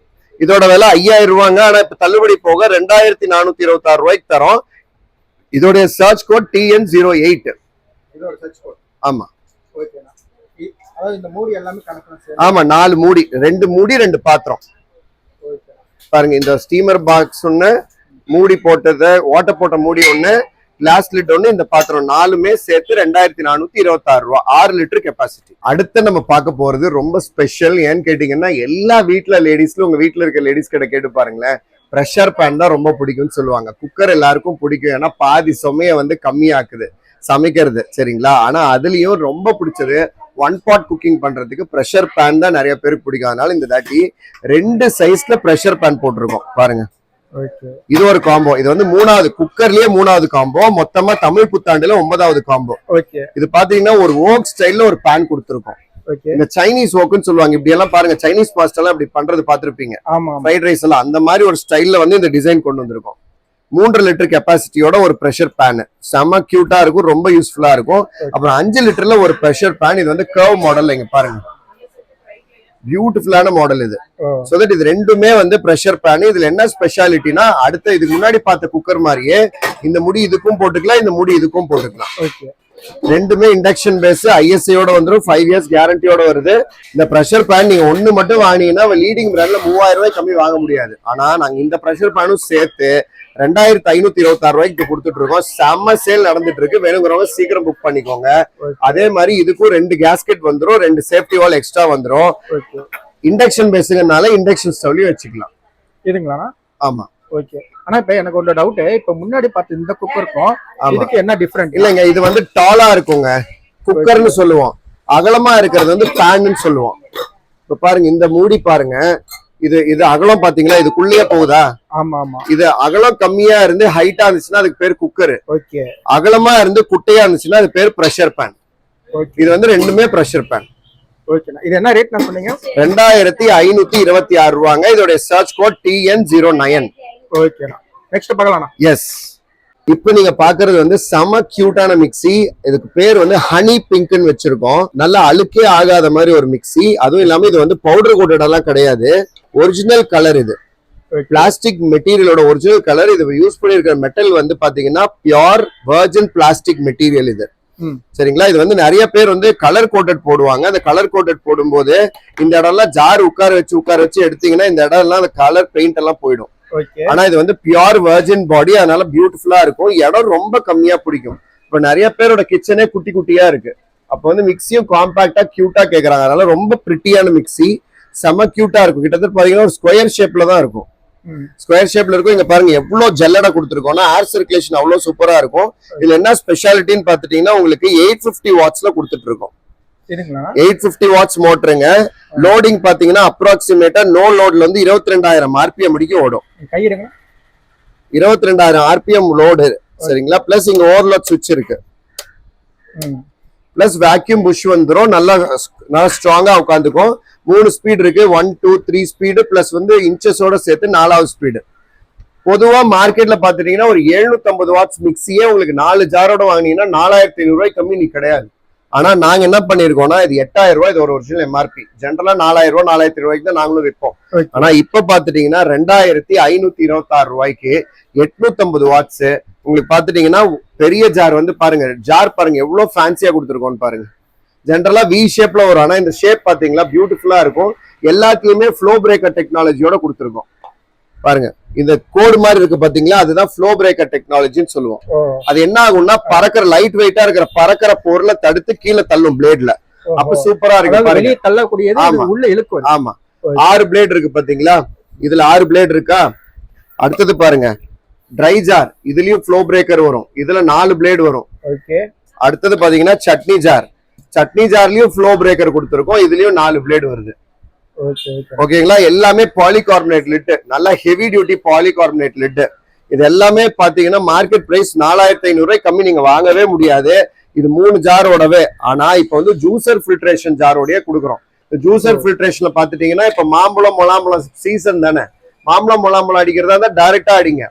இதோட விலை 5000 ரூபாங்க. ஆனா இப்ப தள்ளுபடி போக 2426 ரூபாய்க்கு தரோம். இதோடைய சர்ச் கோட் TN08. ஆமா ஆமா, 4 மூடி, 2 மூடி 2 பாத்திரம். பாருங்க, இந்த ஸ்டீமர் பாக்ஸ் ஒண்ணு, மூடி போட்டது ஓட்ட போட்ட மூடி ஒண்ணு, கிளாஸ் லிட் ஒண்ணு, இந்த பாத்திரம் 4மே சேர்த்து 2426 ரூபா. 6 லிட்டர் கெப்பாசிட்டி. அடுத்து நம்ம பார்க்க போறது ரொம்ப ஸ்பெஷல். ஏன்னு கேட்டீங்கன்னா, எல்லா வீட்டுல லேடிஸ்ல உங்க வீட்டுல இருக்க லேடிஸ் கிட்ட கேட்டு பாருங்களேன், ப்ரெஷர் பேன் தான் ரொம்ப பிடிக்கும்னு சொல்லுவாங்க. குக்கர் எல்லாருக்கும் பிடிக்கும், ஏன்னா பாதி சுமைய வந்து கம்மியாக்குது சமைக்கிறது, சரிங்களா? ஆனா அதுலயும் ரொம்ப பிடிச்சது 1 பாட் குக்கிங் பண்றதுக்கு ப்ரெஷர் பேன் தான் நிறைய பேருக்கு பிடிக்கும். அதனால இந்த தாட்டி 2 சைஸ்ல ப்ரெஷர் பேன் போட்டிருக்கோம் பாருங்க. இது ஒரு காம்போ. இது வந்து 3வது குக்கர்லயே 3வது காம்போ. மொத்தமா தமிழ் புத்தாண்டுல 9வது காம்போ. இது பாத்தீங்கன்னா ஒரு ஓக் ஸ்டைல்ல ஒரு பேன் கொடுத்துருக்கோம். இந்த சைனீஸ் ஓக்குன்னு சொல்லுவாங்க. இப்படி எல்லாம் பாருங்க, சைனீஸ் மாஸ்டர் எல்லாம் இப்படி பண்றது பாத்திருப்பீங்க, ஃப்ரைட் ரைஸ் எல்லாம். அந்த மாதிரி ஒரு ஸ்டைல்ல வந்து இந்த டிசைன் கொண்டு வந்திருக்கோம். 3 லிட்டர் கெப்பாசிட்டியோட ஒரு ப்ரெஷர் பேன். செம கியூட்டா இருக்கும், ரொம்ப யூஸ்ஃபுல்லா இருக்கும். அப்புறம் 5 லிட்டர்ல ஒரு ப்ரெஷர் பேன். இது வந்து கர்வ் மாடல். இங்க பாருங்க, பியூட்டிஃபுல்லான மாடல் இது. சோ தட் இது ரெண்டுமே வந்து ப்ரெஷர் பேன். இதுல என்ன ஸ்பெஷாலிட்டினா, அடுத்த இதுக்கு முன்னாடி பார்த்த குக்கர் மாதிரியே இந்த முடி இதுக்கும் போட்டுக்கலாம், இந்த முடி இதுக்கும் போட்டுக்கலாம். ரெண்டுமே இண்டக்ஷன் பேஸ், ISIயோட வந்துடும், 5 இயர்ஸ் கேரண்டியோட வருது. இந்த ப்ரெஷர் பேன் நீங்க ஒண்ணு மட்டும் வாங்கினீங்கன்னா லீடிங் பிராண்ட்ல 3000 ரூபாய் கம்மி வாங்க முடியாது. ஆனா நாங்க இந்த ப்ரெஷர் பேனும் சேர்த்து 2526 ரூபாய்க்கு கொடுத்துட்டு இருக்கோம். செம்ம சேல் நடந்துட்டு இருக்கு. வேணுங்கிறவங்க சீக்கிரம் புக் பண்ணிக்கோங்க. அதே மாதிரி இதுக்கும் 2 கேஸ்கெட் வந்துடும், 2 சேஃப்டி வால் எக்ஸ்ட்ரா வந்துடும். இண்டக்ஷன் பேஸுங்கனால இண்டக்ஷன் ஸ்டவ்லயும் வச்சுக்கலாம். இதுங்களா? ஆமா. ஓகே. ஆனா இப்ப எனக்கு ஒரு டவுட், இப்ப முன்னாடி பார்த்த இந்த குக்கருக்கும் இதுக்கு என்ன டிஃபரெண்ட்? இல்லங்க, இது வந்து டாலா இருக்குங்க, குக்கர்னு சொல்லுவோம். அகலமா இருக்கிறது வந்து பேன்னு சொல்லுவோம். இப்ப பாருங்க, இந்த மூடி பாருங்க, இது அகலம் பாத்தீங்களா, இதுக்குள்ளேயே போகுதா? ஆமா ஆமா. இது அகலம் கம்மியா இருந்து ஹைட்டா இருந்துச்சுன்னா அதுக்கு பேர் குக்கர். ஓகே. அகலமா இருந்து குட்டையா இருந்துச்சுன்னா அது பேர் பிரஷர் பேன். இது வந்து ரெண்டுமே பிரஷர் பேன். ஓகேண்ணா. இது என்ன ரேட் நான் சொன்னீங்க? 2526 ரூபாங்க. இதோட சர்ச் கோட் TN09. ஓகேண்ணா. நெக்ஸ்ட் பார்க்கலாம்ண்ணா. எஸ். இப்போ நீங்க பாக்குறது வந்து செம கியூட்டான மிக்ஸி. இதுக்கு பேர் வந்து ஹனி பிங்க்னு வச்சிருக்கோம். நல்லா அழுக்கே ஆகாத மாதிரி ஒரு மிக்ஸி. அதுவும் இல்லாம இது வந்து பவுடர் கோட்டட் எல்லாம் கிடையாது, ஒரிஜினல் கலர். இது பிளாஸ்டிக் மெட்டீரியலோட ஒரிஜினல் கலர். இது யூஸ் பண்ணிருக்கிற மெட்டல் வந்து பாத்தீங்கன்னா பியோர் வர்ஜின் பிளாஸ்டிக் மெட்டீரியல் இது, சரிங்களா? இது வந்து நிறைய பேர் வந்து கலர் கோட்டட் போடுவாங்க. அந்த கலர் கோட்டட் போடும்போது இந்த இடம்லாம் ஜார் உட்கார வச்சு எடுத்தீங்கன்னா இந்த இடம் எல்லாம் அந்த கலர் பெயிண்ட் எல்லாம் போயிடும். ஆனா இது வந்து பியோர் வர்ஜின் பாடி, அதனால பியூட்டிஃபுல்லா இருக்கும். இடம் ரொம்ப கம்மியா பிடிக்கும். இப்ப நிறைய பேரோட கிச்சனே குட்டி குட்டியா இருக்கு. அப்ப வந்து மிக்சியும் காம்பாக்டா கியூட்டா கேக்குறாங்க. அதனால ரொம்ப பிரிட்டியான மிக்சி, செம கியூட்டா இருக்கும். கிட்டத்தட்ட பாத்தீங்கன்னா ஒரு ஸ்கொயர் ஷேப்ல தான் இருக்கும். ஸ்கொயர் ஷேப்ல இருக்கும். இங்க பாருங்க எவ்வளவு ஜல்லடை கொடுத்துருக்கோம்னா ஏர் சர்க்குலேஷன் அவ்வளவு சூப்பரா இருக்கும். இதுல என்ன ஸ்பெஷாலிட்டின்னு பாத்துட்டீங்கன்னா உங்களுக்கு 850 வாட்ஸ்ல கொடுத்துட்டு இருக்கோம். 850 வாட்ஸ் மோட்டருங்க. லோடிங் பாத்தீங்கன்னா அப்ராக்சிமேட்டா நோ லோட்ல வந்து 22000 RPM முடிக்கும் ஓடும். 22000 RPM லோடு, சரிங்களா? பிளஸ் இங்க ஓவர்லோட் சுவிட்ச் இருக்கு, பிளஸ் வேக்யூம் புஷ் வந்துடும். நல்லா ஸ்ட்ராங்கா உட்காந்துக்கும். 3 ஸ்பீட் இருக்கு, 1 2 3 ஸ்பீடு, பிளஸ் வந்து இன்ச்சஸோட சேர்த்து 4வது ஸ்பீடு. பொதுவா மார்க்கெட்ல பாத்துட்டீங்கன்னா ஒரு 750 வாட்ஸ் மிக்சியே உங்களுக்கு 4 ஜாரோட வாங்கினீங்கன்னா 4500 ரூபாய் கம்மி நீ கிடையாது. ஆனா நாங்க என்ன பண்ணிருக்கோம்னா இது 8000 ரூபாய், இது ஒரு ஒரிஜினல் எம்ஆர்பி. ஜென்ரலா 4000 ரூபாய் 4000 ரூபாய்க்கு தான் நாங்களும் விற்போம். ஆனா இப்ப பாத்துட்டீங்கன்னா 2526 ரூபாய்க்கு 850 வாட்ஸ். உங்களுக்கு பாத்துட்டீங்கன்னா பெரிய ஜார் வந்து பாருங்க, ஜார் பாருங்க எவ்வளவு ஃபேன்சியா கொடுத்துருக்கோம்னு பாருங்க. ஜென்ரலா வி ஷேப்ல வரும், ஆனா இந்த ஷேப் பாத்தீங்களா பியூட்டிஃபுல்லா இருக்கும். எல்லாத்துலயுமே ஃப்ளோ பிரேக்கர் டெக்னாலஜியோட கொடுத்துருக்கோம் பாருங்க. இந்த கோடு மாதிரி இருக்கு பாத்தீங்களா, அதுதான் ஃப்ளோ பிரேக்கர் டெக்னாலஜின்னு சொல்லுவோம். அது என்ன ஆகும்னா பறக்கிற லைட் வெயிட்டா இருக்கிற பறக்கிற பொருளை தடுத்து கீழே தள்ளும் பிளேட்ல. அப்ப சூப்பரா இருக்கு, தள்ளக்கூடியது உள்ள இழுக்கும். ஆமா 6 பிளேட் இருக்கு பாத்தீங்களா, இதுல 6 பிளேட் இருக்கா. அடுத்தது பாருங்க ட்ரை ஜார், இதுலயும் ஃப்ளோ பிரேக்கர் வரும், இதுல 4 பிளேட் வரும். அடுத்தது பாத்தீங்கன்னா சட்னி ஜார், சட்னி ஜார்லயும் ஃப்ளோ பிரேக்கர் கொடுத்துருக்கோம், இதுலயும் 4 பிளேட் வருது. ஓகேங்களா. எல்லாமே பாலிகார்பனேட் லிட், நல்லா ஹெவி டியூட்டி பாலிகார்பனேட் லிட். இது எல்லாமே பாத்தீங்கன்னா மார்க்கெட் பிரைஸ் 4500 ரூபாய் கம்மி நீங்க வாங்கவே முடியாது. இது 3 ஜாரோடவே. ஆனா இப்ப வந்து ஜூசர் ஃபில்ட்ரேஷன் ஜாரோடய கொடுக்குறோம். ஜூசர் ஃபில்ட்ரேஷன்ல பாத்துட்டீங்கன்னா இப்ப மாம்பழம் முலாம்பழம் சீசன் தானே, மாம்பழம் முலாம்பழம் அடிக்கிறதா இருந்தா டைரக்டா அடிங்க.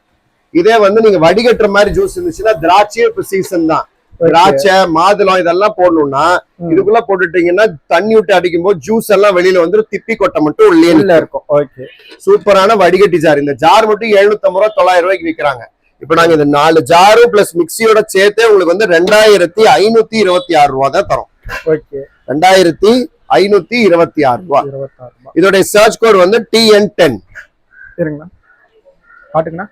இதே வந்து நீங்க வடிகட்டுற மாதிரி ஜூஸ் இருந்துச்சுன்னா திராட்சையே இப்ப சீசன் தான், திராட்சை மாதுளம் இதெல்லாம் போடணும்னா இதுக்குள்ள போட்டுட்டீங்கன்னா தண்ணி விட்டு அடிக்கும் போது ஜூஸ் எல்லாம் வெளியில வந்து திப்பி கொட்டை மட்டும் உள்ளே இருக்கும். சூப்பரான வடிகட்டி ஜார். இந்த ஜார் மட்டும் 750 ரூபாய் 900 ரூபாய்க்கு விற்கிறாங்க. இப்ப நாங்க இந்த 4 ஜாரும் பிளஸ் மிக்சியோட சேர்த்தே உங்களுக்கு வந்து 2526 ரூபாய் தான் தரோம். 2526 ரூபாய். இதோட சர்ச் கோட் வந்து TN10. பாட்டுங்கண்ணா.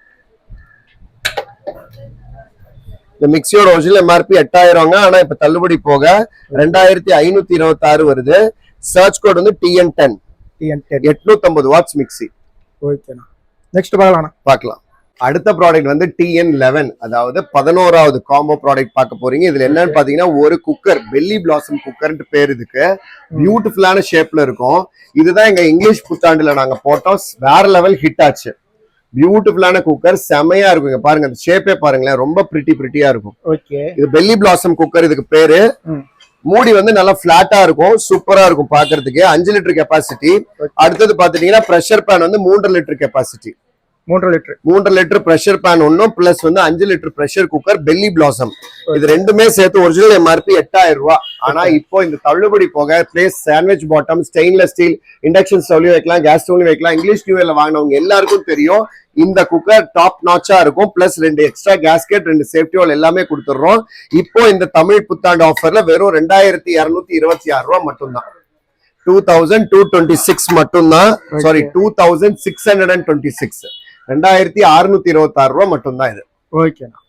இந்த மிக்சியோட ஒரிஜினல் எம்ஆர்பி 8000, ஆனா இப்ப தள்ளுபடி போக 2526 வருது. சர்ச் கோட் வந்து TN10. 850 watts mixie. ஓகேண்ணா. நெக்ஸ்ட் பார்க்கலாம். அடுத்த ப்ராடக்ட் வந்து TN11, அதாவது 11வது காம்போ ப்ராடக்ட் பார்க்க போறீங்க. இதுல என்னன்னு பாத்தீங்கன்னா ஒரு குக்கர், பெல்லி பிளாசம் குக்கர்னு பேர். இதுக்கு பியூட்டிஃபுல்லான ஷேப்ல இருக்கும். இதுதான் எங்க இங்கிலீஷ் புத்தாண்டுல நாங்க போட்டோம், வேற லெவல் ஹிட் ஆச்சு. பியூட்டிஃபுல்லான குக்கர், செமையா இருக்கும். பாருங்க அந்த ஷேப்பே பாருங்களேன், ரொம்ப பிரிட்டியா இருக்கும். இது பெல்லி பிளாசம் குக்கர் இதுக்கு பேரு. மூடி வந்து நல்லா பிளாட்டா இருக்கும், சூப்பரா இருக்கும் பாக்குறதுக்கு. 5 லிட்டர் கெப்பாசிட்டி. அடுத்தது பாத்துட்டீங்கன்னா பிரஷர் பேன் வந்து 3.5 litre capacity. 3 litre pressure pan ஒன்னும் பிளஸ் வந்து 5 லிட்டர் பிரஷர் குக்கர் பெல்லி பிளாசம். இது ரெண்டுமே சேர்த்து ஒரிஜினல் எம்ஆர்பி 8000 ரூபாய். ஆனா இப்போ இந்த தள்ளுபடி போக plus sandwich bottom, stainless steel, induction ஸ்டவ்லயும் வைக்கலாம், கேஸ் ஸ்டவ்லயும் வைக்கலாம். இங்கிலீஷ் நியூ இயர்ல வாங்கினவங்க எல்லாருக்கும் தெரியும் இந்த குக்கர் டாப் நாச்சா இருக்கும். பிளஸ் 2 எக்ஸ்ட்ரா கேஸ்கெட், 2 சேஃப்டி வால் எல்லாமே கொடுத்துடுறோம். இப்போ இந்த தமிழ் புத்தாண்டு ஆஃபர்ல வெறும் 2226 ரூபாய் மட்டும்தான். 2226 மட்டும்தான். சாரி 2626. 2626 ரூபாய் மட்டும்தான் இது. ஓகேண்ணா.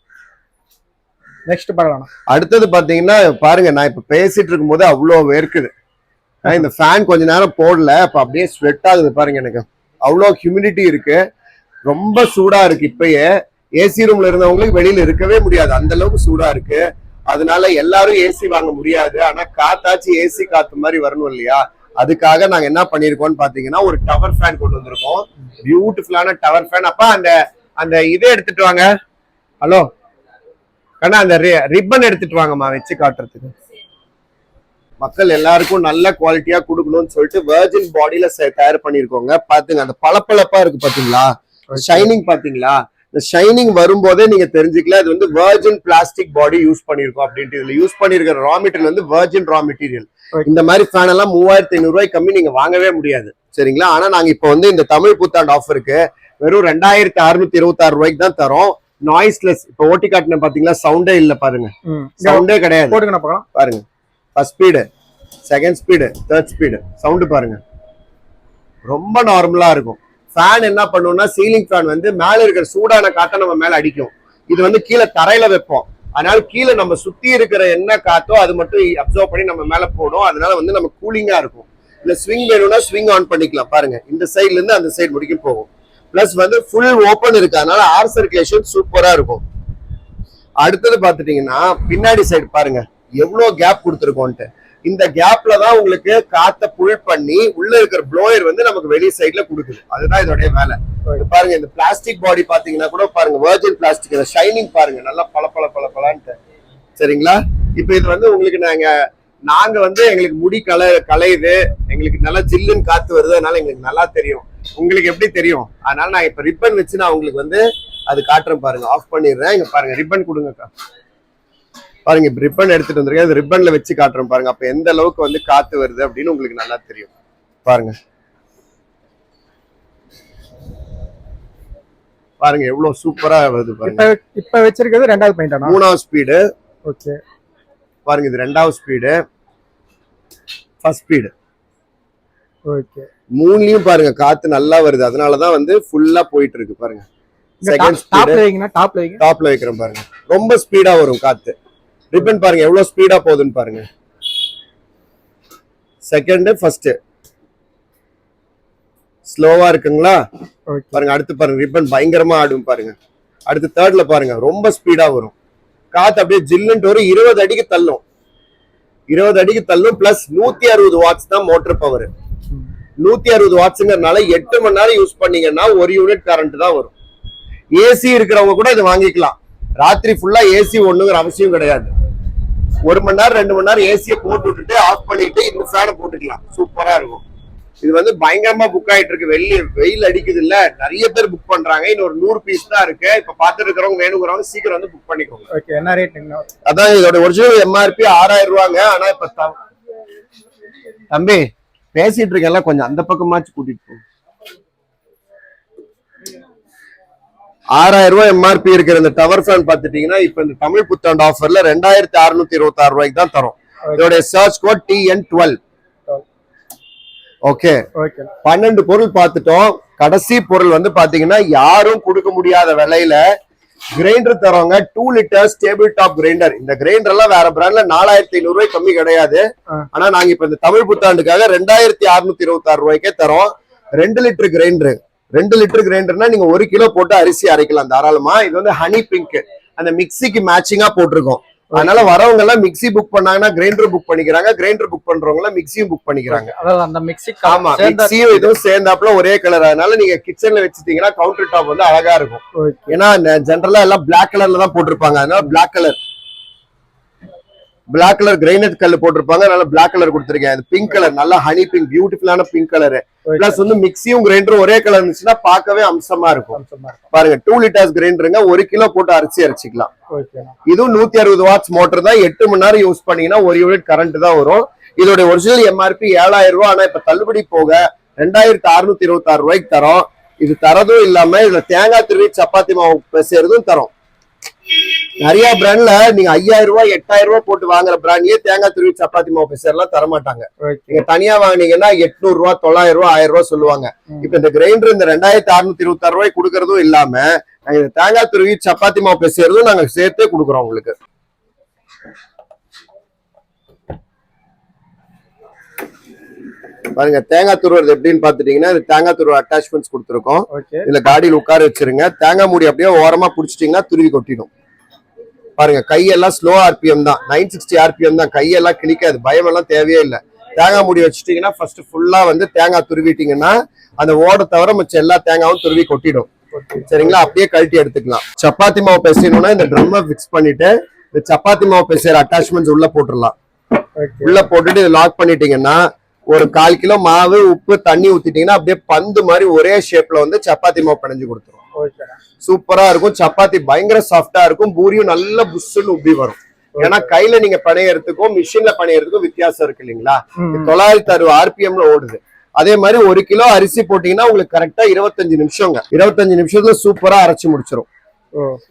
நெக்ஸ்ட் பார்க்கலாம். அடுத்தது பாத்தீங்கன்னா பாருங்க, நான் இப்ப பேசிட்டு இருக்கும் போது அவ்வளவு வேர்க்குது. இந்த ஃபேன் கொஞ்ச நேரம் போடல, அப்ப அப்படியே ஸ்வெட் ஆகுது பாருங்க. எனக்கு அவ்வளவு ஹியூமிடிட்டி இருக்கு, ரொம்ப சூடா இருக்கு. இப்பயே ஏசி ரூம்ல இருந்தவங்களுக்கு வெளியில இருக்கவே முடியாது, அந்த அளவுக்கு சூடா இருக்கு. அதனால எல்லாரும் ஏசி வாங்க முடியாது. ஆனா காத்தாச்சு ஏசி காத்து மாதிரி வரணும் இல்லையா, அதுக்காக நாங்க என்ன பண்ணிருக்கோம்னு பாத்தீங்கன்னா ஒரு டவர் ஃபேன் கொண்டு வந்திருக்கோம். பியூட்டிஃபுல்லான டவர் ஃபேன். அப்ப அந்த இதை எடுத்துட்டு வாங்க. ஹலோ கண்ணா, அந்த ரிப்பன் எடுத்துட்டு வாங்கம்மா, வச்சு காட்டுறதுக்கு. மக்கள் எல்லாருக்கும் நல்ல குவாலிட்டியா கொடுக்கணும்னு சொல்லிட்டு வெர்ஜின் பாடியில தயார் பண்ணிருக்கோங்க. பாத்துங்க அந்த பளபளப்பா இருக்கு பாத்தீங்களா, ஷைனிங் பாத்தீங்களா. இந்த ஷைனிங் வரும்போதே நீங்க தெரிஞ்சுக்கலாம் இது வந்து வெர்ஜின் பிளாஸ்டிக் பாடி யூஸ் பண்ணிருக்கோம் அப்படின்ட்டு. இதுல யூஸ் பண்ணிருக்கிற ரா மெட்டீரியல் வந்து வெர்ஜின் ரா மெட்டீரியல். இந்த மாதிரி ஃபேன் எல்லாம் 3500 ரூபாய் கம்மி நீங்க வாங்கவே முடியாது, சரிங்களா. ஆனா நாங்க இப்ப வந்து இந்த தமிழ் புத்தாண்டு ஆஃபருக்கு வெறும் 2626 ரூபாய்க்கு தான் தரோம். நாய்ஸ்லெஸ். இப்ப ஓட்டி காட்டின பாத்தீங்களா, சவுண்டே இல்ல பாருங்க, சவுண்டே கிடையாது. பாருங்க, first speed, second speed, third speed, sound பாருங்க, ரொம்ப நார்மலா இருக்கும். ஃபேன் என்ன பண்ணுவோம்னா, சீலிங் ஃபேன் வந்து மேல இருக்கிற சூடான காத்தை நம்ம மேல அடிக்கும். இது வந்து கீழே தரையில வைப்போம். அதனால கீழே நம்ம சுத்தி இருக்கிற என்ன காத்தோ அது மட்டும் அப்சர்வ் பண்ணி நம்ம மேல போடும். அதனால வந்து நம்ம கூலிங்கா இருக்கும். இல்ல ஸ்விங் வேணும்னா ஸ்விங் ஆன் பண்ணிக்கலாம். பாருங்க, இந்த சைட்ல இருந்து அந்த சைடு முடிக்கும் போகும். பிளஸ் வந்து ஃபுல் ஓப்பன் இருக்கு, அதனால ஏர் சர்க்குலேஷன் சூப்பரா இருக்கும். அடுத்தது பாத்துட்டீங்கன்னா பின்னாடி சைடு பாருங்க எவ்வளவு கேப் கொடுத்துருக்கோன்ட்டு. இந்த கேப்ல தான் உங்களுக்கு காத்த புல் பண்ணி உள்ள இருக்கிற ப்ளோயர் வந்து நமக்கு வெளி சைட்ல கொடுக்குது. அதுதான் இதோடைய வேலை. பாருங்க, இந்த பிளாஸ்டிக் பாடி பாத்தீங்கன்னா கூட பாருங்க, வெர்ஜின் பிளாஸ்டிக். ஷைனிங் பாருங்க, நல்லா பளபளன்னு, சரிங்களா. இப்ப இது வந்து உங்களுக்கு நாங்க வந்து எங்களுக்கு முடி கலையுது, எங்களுக்கு நல்லா ஜில்லுன்னு காத்து வருது, அதனால எங்களுக்கு நல்லா தெரியும். உங்களுக்கு எப்படி தெரியும்? அதனால நான் இப்ப ரிப்பன் வச்சு நான் உங்களுக்கு வந்து அது காட்டுறேன் பாருங்க. ஆஃப் பண்ணிடுறேன். இங்க பாருங்க, ரிப்பன் கொடுங்கக்கா. பாருங்க இப்ப ரிப்பன் எடுத்துட்டு வந்திருக்கேன். இந்த ரிப்பன்ல வச்சு காட்டுறேன் பாருங்க. அப்ப எந்த அளவுக்கு வந்து காத்து வருது அப்படின்னு உங்களுக்கு நல்லா தெரியும். பாருங்க பாருங்க எவ்வளவு சூப்பரா வருது பாருங்க. இப்ப வச்சிருக்கிறது 2வது பாயிண்ட், 3வது ஸ்பீடு. ஓகே பாருங்க இது 2வது ஸ்பீடு, ஃபர்ஸ்ட் ஸ்பீடு. ஓகே, 3லயும் பாருங்க காத்து நல்லா வருது. அதனாலதான் வந்து ஃபுல்லா போயிட்டு இருக்கு பாருங்க. செகண்ட் ஸ்பீடு டாப்ல வைக்கிறேன் பாருங்க. ரொம்ப ஸ்பீடா வரும் காத்து. ரிப்பன் பாருங்க எவ்வளவு ஸ்பீடா போகுதுன்னு பாருங்க. செகண்ட், ஃபர்ஸ்ட் ஸ்லோவா இருக்குங்களா பாருங்க. அடுத்து பாருங்க ரிப்பன் பயங்கரமா ஆடும் பாருங்க. அடுத்து தேர்ட்ல பாருங்க ரொம்ப ஸ்பீடா வரும் காத்து. அப்படியே ஜில்லுன்ட்டு ஒரு 20 அடிக்கு தள்ளும். 20 அடிக்கு தள்ளும். பிளஸ் 160 வாட்ஸ் தான் மோட்டர் பவர். 160 வாட்ஸ்ங்கிறதுனால 8 மணி நேரம் யூஸ் பண்ணீங்கன்னா 1 யூனிட் கரண்ட் தான் வரும். ஏசி இருக்கிறவங்க கூட இதை வாங்கிக்கலாம். ராத்திரி ஃபுல்லா ஏசி ஒண்ணுங்கிற அவசியம் கிடையாது. 1 மணி நேரம் 2 மணி நேரம் ஏசியை போட்டு விட்டுட்டு ஆஃப் பண்ணிட்டு இந்த ஃபேனை போட்டுக்கலாம். சூப்பரா இருக்கும். இது வந்து பயங்கரமா புக் ஆயிட்டு இருக்கு. வெயில் அடிக்குது இல்ல, நிறைய பேர் புக் பண்றாங்க. இன்னும் ஒரு 100 பீஸ் தான் இருக்கு. இப்ப பாத்துட்டு இருக்கிறவங்க வேணுங்கிறவங்க சீக்கிரம் வந்து புக் பண்ணிக்கோங்க. ஓகே, என்ன ரேட்டுங்க? அதான் இதோட ஒரிஜினல் எம்ஆர்பி 6000 ரூபாங்க. ஆனா இப்ப தம்பி பேசிட்டு இருக்கேன்ல, கொஞ்சம் அந்த பக்கமாச்சு கூட்டிட்டு போ. 6000 ரூபாய் எம்ஆர்பி இருக்கிற இந்த டவர் ஃபேன் பாத்துட்டீங்கன்னா இப்ப இந்த தமிழ் புத்தாண்டு ஆஃபர்ல 2626 ரூபாய்க்கு தான் தரும். இதோட சர்ச் கோட் TN12. ஓகே, 12 பொருள் பார்த்துட்டோம். கடைசி பொருள் வந்து பாத்தீங்கன்னா யாரும் கொடுக்க முடியாத விலையில கிரைண்டர் தரோங்க. 2 லிட்டர்ஸ் டேபிள் டாப் கிரைண்டர். இந்த கிரைண்டர் எல்லாம் வேற பிராண்ட்ல 4500 ரூபாய் கம்மி கிடையாது. ஆனா நாங்க இப்ப இந்த தமிழ் புத்தாண்டுக்காக 2626 ரூபாய்க்கே தரோம். 2 லிட்டர் கிரைண்டர். 2 லிட்டர் கிரைண்டர்னா நீங்க 1 கிலோ போட்டு அரிசி அரைக்கலாம் தாராளமா. இது வந்து ஹனி பிங்க், அந்த மிக்சிக்கு மேட்சிங்கா போட்டிருக்கோம். அதனால வரவங்க எல்லாம் மிக்சி புக் பண்ணாங்கன்னா கிரைண்டர் புக் பண்ணிக்கிறாங்க. கிரைண்டர் புக் பண்றவங்க எல்லாம் மிக்சியும் புக் பண்ணிக்கிறாங்க. ஆமா, மிக்சியும் இதுவும் சேர்ந்தாப்புல ஒரே கலர். அதனால நீங்க கிச்சன்ல வச்சுட்டீங்கன்னா கவுண்டர் டாப் வந்து அழகா இருக்கும். ஏன்னா ஜென்ரலா எல்லாம் பிளாக் கலர்ல தான் போட்டிருப்பாங்க. அதனால பிளாக் கலர் கிரைனட் கல் போட்டிருப்பாங்க. அதனால பிளாக் கலர் கொடுத்துருக்கேன். பிங்க் கலர் நல்ல ஹனி பிங்க், பியூட்டிஃபுல்லான பிங்க் கலர். பிளஸ் வந்து மிக்சியும் கிரைண்டரும் ஒரே கலர் இருந்துச்சுன்னா பார்க்கவே அம்சமா இருக்கும். பாருங்க 2 லிட்டர்ஸ் கிரைண்டருங்க. 1 கிலோ போட்டு அரிசி அரைச்சிக்கலாம். இதுவும் 160 வாட்ஸ் மோட்டர் தான். 8 மணி நேரம் யூஸ் பண்ணீங்கன்னா 1 யூனிட் கரண்ட் தான் வரும். இதோட ஒரிஜினல் எம்ஆர்பி 7000 ரூபாய். ஆனா இப்ப தள்ளுபடி போக 2626 ரூபாய்க்கு தரோம். இது தரதும் இல்லாம இதுல தேங்காய் துருவி சப்பாத்தி மாவு பேசுறதும் தரோம். நிறைய பிராண்ட்ல நீங்க 5000 ரூபாய் 8000 ரூபாய் போட்டு வாங்குற பிராண்ட்லயே தேங்காய் துருவி சப்பாத்தி மாவு பேசலாம் தர மாட்டாங்க. நீங்க தனியா வாங்கினீங்கன்னா 800 ரூபாய் 900 ரூபாய் 1000 ரூபாய் சொல்லுவாங்க. இப்ப இந்த கிரைண்டர் இந்த 2626 ரூபாய் கொடுக்கறதும் இல்லாம நாங்க இந்த தேங்காய் துருவி சப்பாத்தி மாவு பேசுறதும் நாங்க சேர்த்தே கொடுக்குறோம் உங்களுக்கு. பாருங்க தேங்காய் துருவது எப்படின்னு பாத்துட்டீங்கன்னா இந்த தேங்காய் துருவ அட்டாச்மெண்ட்ஸ் கொடுத்துருக்கோம். இதுல காடியில் உட்கார வச்சிருங்க. தேங்காய் மூடி அப்படியே ஓரமா புடிச்சிட்டீங்கன்னா துருவி கொட்டிடும். பாருங்க கையெல்லாம் ஸ்லோ RPM தான், 960 RPM தான். கையெல்லாம் கிளிக்காது, பயம் எல்லாம் தேவையே இல்லை. தேங்காய் மூடி வச்சுட்டீங்கன்னா ஃபர்ஸ்ட் ஃபுல்லா வந்து தேங்காய் துருவிட்டீங்கன்னா அந்த ஓட தவிர மிச்சம் எல்லா தேங்காயும் துருவி கொட்டிடும். சரிங்களா, அப்படியே கழட்டி எடுத்துக்கலாம். சப்பாத்தி மாவு பேசணும்னா இந்த ட்ரம்மை பிக்ஸ் பண்ணிட்டு இந்த சப்பாத்தி மாவு பேசுற அட்டாச்மெண்ட்ஸ் உள்ள போட்டுடலாம். உள்ள போட்டுட்டு இதை லாக் பண்ணிட்டீங்கன்னா ஒரு 1/4 கிலோ மாவு உப்பு தண்ணி ஊத்திட்டீங்கன்னா அப்படியே பந்து மாதிரி ஒரே ஷேப்ல வந்து சப்பாத்தி மாவு பிணைஞ்சு கொடுத்துரும். சூப்பரா இருக்கும். சப்பாத்தி பயங்கர சாஃப்டா இருக்கும். பூரியும் நல்ல புஷ்ஷுன்னு உப்பி வரும். ஏன்னா கையில நீங்க பணையறதுக்கும் மிஷின்ல பணையறதுக்கும் வித்தியாசம் இருக்கு இல்லைங்களா. 960 RPMல ஓடுது. அதே மாதிரி 1 கிலோ அரிசி போட்டீங்கன்னா உங்களுக்கு கரெக்டா 25 நிமிஷங்க. 25 நிமிஷத்துல சூப்பரா அரைச்சு முடிச்சிடும்.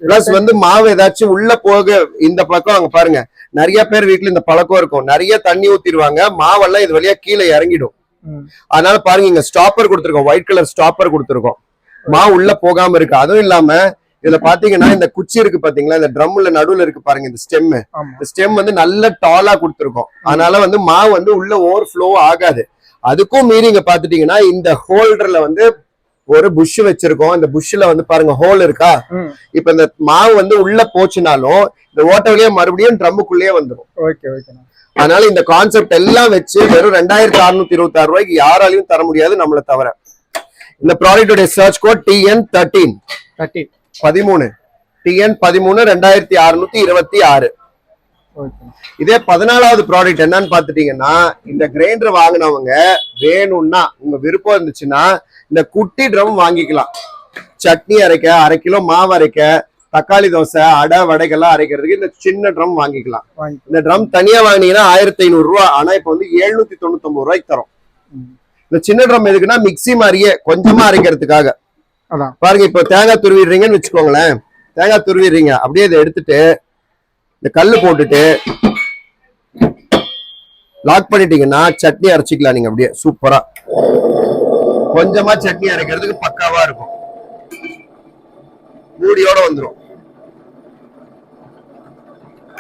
பிளஸ் வந்து மாவு ஏதாச்சும் உள்ள போக இந்த பக்கம் அங்க பாருங்க நிறைய பேர் வீட்டுல இந்த பழக்கம் இருக்கும். நிறைய தண்ணி ஊத்திடுவாங்க, மாவெல்லாம் இது வழியா கீழே இறங்கிடும். அதனால பாருங்க இங்க ஸ்டாப்பர் கொடுத்துருக்கோம், ஒயிட் கலர் ஸ்டாப்பர் கொடுத்துருக்கோம். மாவு உள்ள போகாம இருக்கு. அதுவும் இல்லாம இதுல பாத்தீங்கன்னா இந்த குச்சி இருக்கு பாத்தீங்களா, இந்த ட்ரம்ல நடுவுல இருக்கு பாருங்க இந்த ஸ்டெம். இந்த ஸ்டெம் வந்து நல்ல டாலா கொடுத்துருக்கோம். அதனால வந்து மாவு வந்து உள்ள ஓவர் ஃப்ளோ ஆகாது. அதுக்கும் மீறி இங்க பாத்துட்டீங்கன்னா இந்த ஹோல்டர்ல வந்து ஒரு புஷ் வச்சிருக்கோம். இந்த புஷ்ல வந்து பாருங்க ஹோல் இருக்கா. இப்ப இந்த மாவு வந்து உள்ள போச்சுனாலும் இந்த ஓட்ட வழியா மறுபடியும் ட்ரம்முக்குள்ளேயே வந்துடும். அதனால இந்த கான்செப்ட் எல்லாம் வச்சு வெறும் 2626 ரூபாய்க்கு யாராலையும் தர முடியாது நம்மளை தவிர. இந்த ப்ராடக்டோட சர்ச் கோட் TN13 13 2626. இதே 14வது ப்ராடக்ட் என்னன்னு பாத்துட்டீங்கன்னா இந்த கிரைண்டர் வாங்கினவங்க வேணும்னா உங்க விருப்பம் இருந்துச்சுன்னா இந்த குட்டி ட்ரம் வாங்கிக்கலாம். சட்னி அரைக்க, 1/2 கிலோ மாவு அரைக்க, தக்காளி தோசை அடை வடைகள்லாம் அரைக்கிறதுக்கு இந்த சின்ன ட்ரம் வாங்கிக்கலாம். வாங்கிக்கலாம். இந்த ட்ரம் தனியா வாங்கினீங்கன்னா 1500 ரூபா, ஆனா இப்ப வந்து 799 ரூபாய்க்கு தரும். இந்த சின்ன ட்ரம் எதுக்குன்னா மிக்ஸி மாதிரியே கொஞ்சமா அரைக்கிறதுக்காக. அதான் பாருங்க, இப்போ தேங்காய் துருவிடுறீங்கன்னு வச்சுக்கோங்களேன், தேங்காய் துருவிடுறீங்க, அப்படியே இதை எடுத்துட்டு இந்த கல்லு போட்டுட்டு லாக் பண்ணிட்டீங்கன்னா சட்னி அரைச்சிக்கலாம். நீங்க அப்படியே சூப்பரா கொஞ்சமா சட்னி அரைக்கிறதுக்கு பக்காவா இருக்கும். மூடியோட வந்துடும்.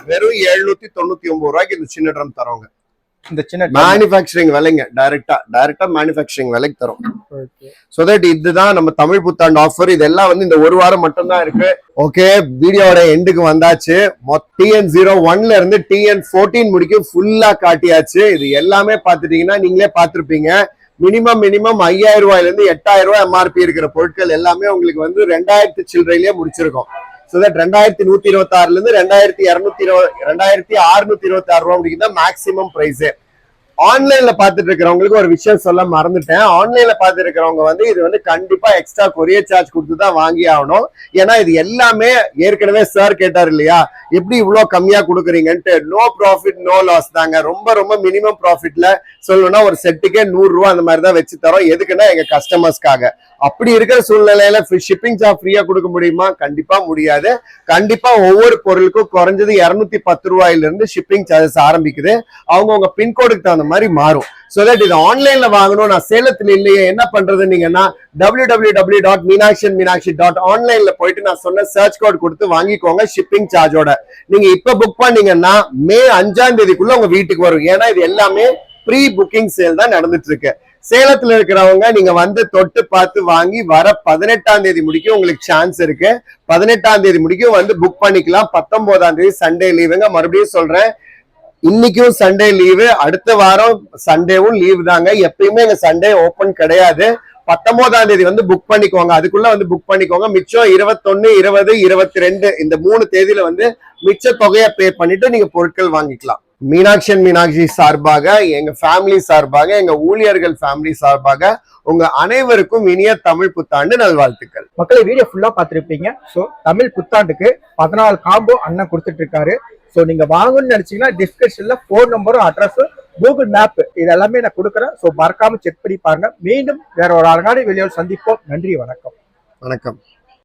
வெறும் 799 ரூபாய்க்கு இந்த சின்ன ட்ரம் தரோங்க. இந்த சின்ன மேனுஃபேக்சரிங் விலைங்க, டைரக்டா மேனுஃபேக்சரிங் விலைக்கு தரும். சோ தட் இதுதான் நம்ம தமிழ் புத்தாண்டு ஆஃபர். இதெல்லாம் வந்து இந்த ஒரு வாரம் மட்டும் தான் இருக்கு. ஓகே, வீடியோட எண்டுக்கு வந்தாச்சு. TN01ல இருந்து TN14 முடிக்கும் ஃபுல்லா காட்டியாச்சு. இது எல்லாமே பாத்துட்டீங்கன்னா நீங்களே பாத்திருப்பீங்க. மினிமம் 5000 ரூபாயில இருந்து 8000 ரூபாய் MRP இருக்கிற பொருட்கள் எல்லாமே உங்களுக்கு வந்து 2000 சில்லறையிலேயே முடிச்சிருக்கோம். சோ தட் 2126ல இருந்து 2626 ரூபாய் முடிக்கும் தான் மேக்சிமம் பிரைஸ். ஆன்லைன்ல பாத்துட்டு இருக்கிறவங்களுக்கு ஒரு விஷயம் சொல்ல மறந்துட்டேன். ஆன்லைன்ல பாத்துட்டு இருக்கிறவங்க வந்து இது வந்து கண்டிப்பா எக்ஸ்ட்ரா கொரியர் சார்ஜ் கொடுத்து தான் வாங்கி ஆகணும். ஏன்னா இது எல்லாமே ஏற்கனவே சார் கேட்டார் இல்லையா, எப்படி இவ்வளவு கம்மியா கொடுக்குறீங்கன்ட்டு. நோ ப்ராஃபிட் நோ லாஸ் தாங்க. ரொம்ப மினிமம் ப்ராஃபிட்ல சொல்லணும்னா ஒரு செட்டுக்கே 100 ரூபாய் அந்த மாதிரி தான் வச்சு தரோம். எதுக்குன்னா எங்க கஸ்டமர்ஸ்க்காக. அப்படி இருக்கிற சூழ்நிலையில ஷிப்பிங் சார்ஜ் ஃப்ரீயா கொடுக்க முடியுமா? கண்டிப்பா முடியாது. கண்டிப்பா ஒவ்வொரு பொருளுக்கும் குறைஞ்சது 210 ரூபாயில இருந்து ஷிப்பிங் சார்ஜஸ் ஆரம்பிக்குது. அவங்கவுங்க பின்கோடுக்கு தகுந்த மாதிரி மாறும். சோ தட் இது ஆன்லைன்ல வாங்கணும், நான் சேலத்துல இல்லையே என்ன பண்றதுன்னீங்கன்னா www.meenakshi.online போயிட்டு நான் சொன்ன சர்ச் கோட் கொடுத்து வாங்கிக்கோங்க ஷிப்பிங் சார்ஜோட. நீங்க இப்ப புக் பண்ணீங்கன்னா மே 5ஆம் தேதிக்குள்ள உங்க வீட்டுக்கு வரும். ஏன்னா இது எல்லாமே ப்ரீ புக்கிங் சேல் தான் நடந்துட்டு இருக்கு. சேலத்துல இருக்கிறவங்க நீங்க வந்து தொட்டு பார்த்து வாங்கி வர 18ஆம் தேதி முடிக்கும் உங்களுக்கு சான்ஸ் இருக்கு. 18ஆம் தேதி முடிக்கும் வந்து புக் பண்ணிக்கலாம். 19ஆம் தேதி சண்டே லீவுங்க. மறுபடியும் சொல்றேன், இன்னைக்கும் சண்டே லீவு, அடுத்த வாரம் சண்டேவும் லீவு தாங்க. எப்பயுமே எங்க சண்டே ஓபன் கிடையாது. 19ஆம் தேதி வந்து புக் பண்ணிக்கோங்க. அதுக்குள்ள வந்து புக் பண்ணிக்கோங்க. மிச்சம் 21, 20, 22 இந்த 3 தேதியில வந்து மிச்ச தொகையை பே பண்ணிட்டு நீங்க பொருட்கள் வாங்கிக்கலாம். மீனாட்சி சார்பாக, எங்க ஃபேமிலி சார்பாக, எங்க ஊழியர்கள் ஃபேமிலி சார்பாக உங்க அனைவருக்கும் இனிய தமிழ் புத்தாண்டு நல்வாழ்த்துக்கள். மக்களை வீடியோ ஃபுல்லா பாத்திருப்பீங்க. சோ தமிழ் புத்தாண்டுக்கு 14 காம்போ அண்ணன் கொடுத்துட்டு இருக்காரு. சோ நீங்க வாங்கணும்னு நினைச்சீங்கன்னா டிஸ்கிரிப்ஷன்ல போன் நம்பரும் அட்ரஸும் கூகுள் மேப் இது எல்லாமே நான் கொடுக்குறேன். சோ மறக்காம செக் பண்ணி பாருங்க. மீண்டும் வேற ஒரு அழகான வீடியோவில் சந்திப்போம். நன்றி, வணக்கம். வணக்கம்.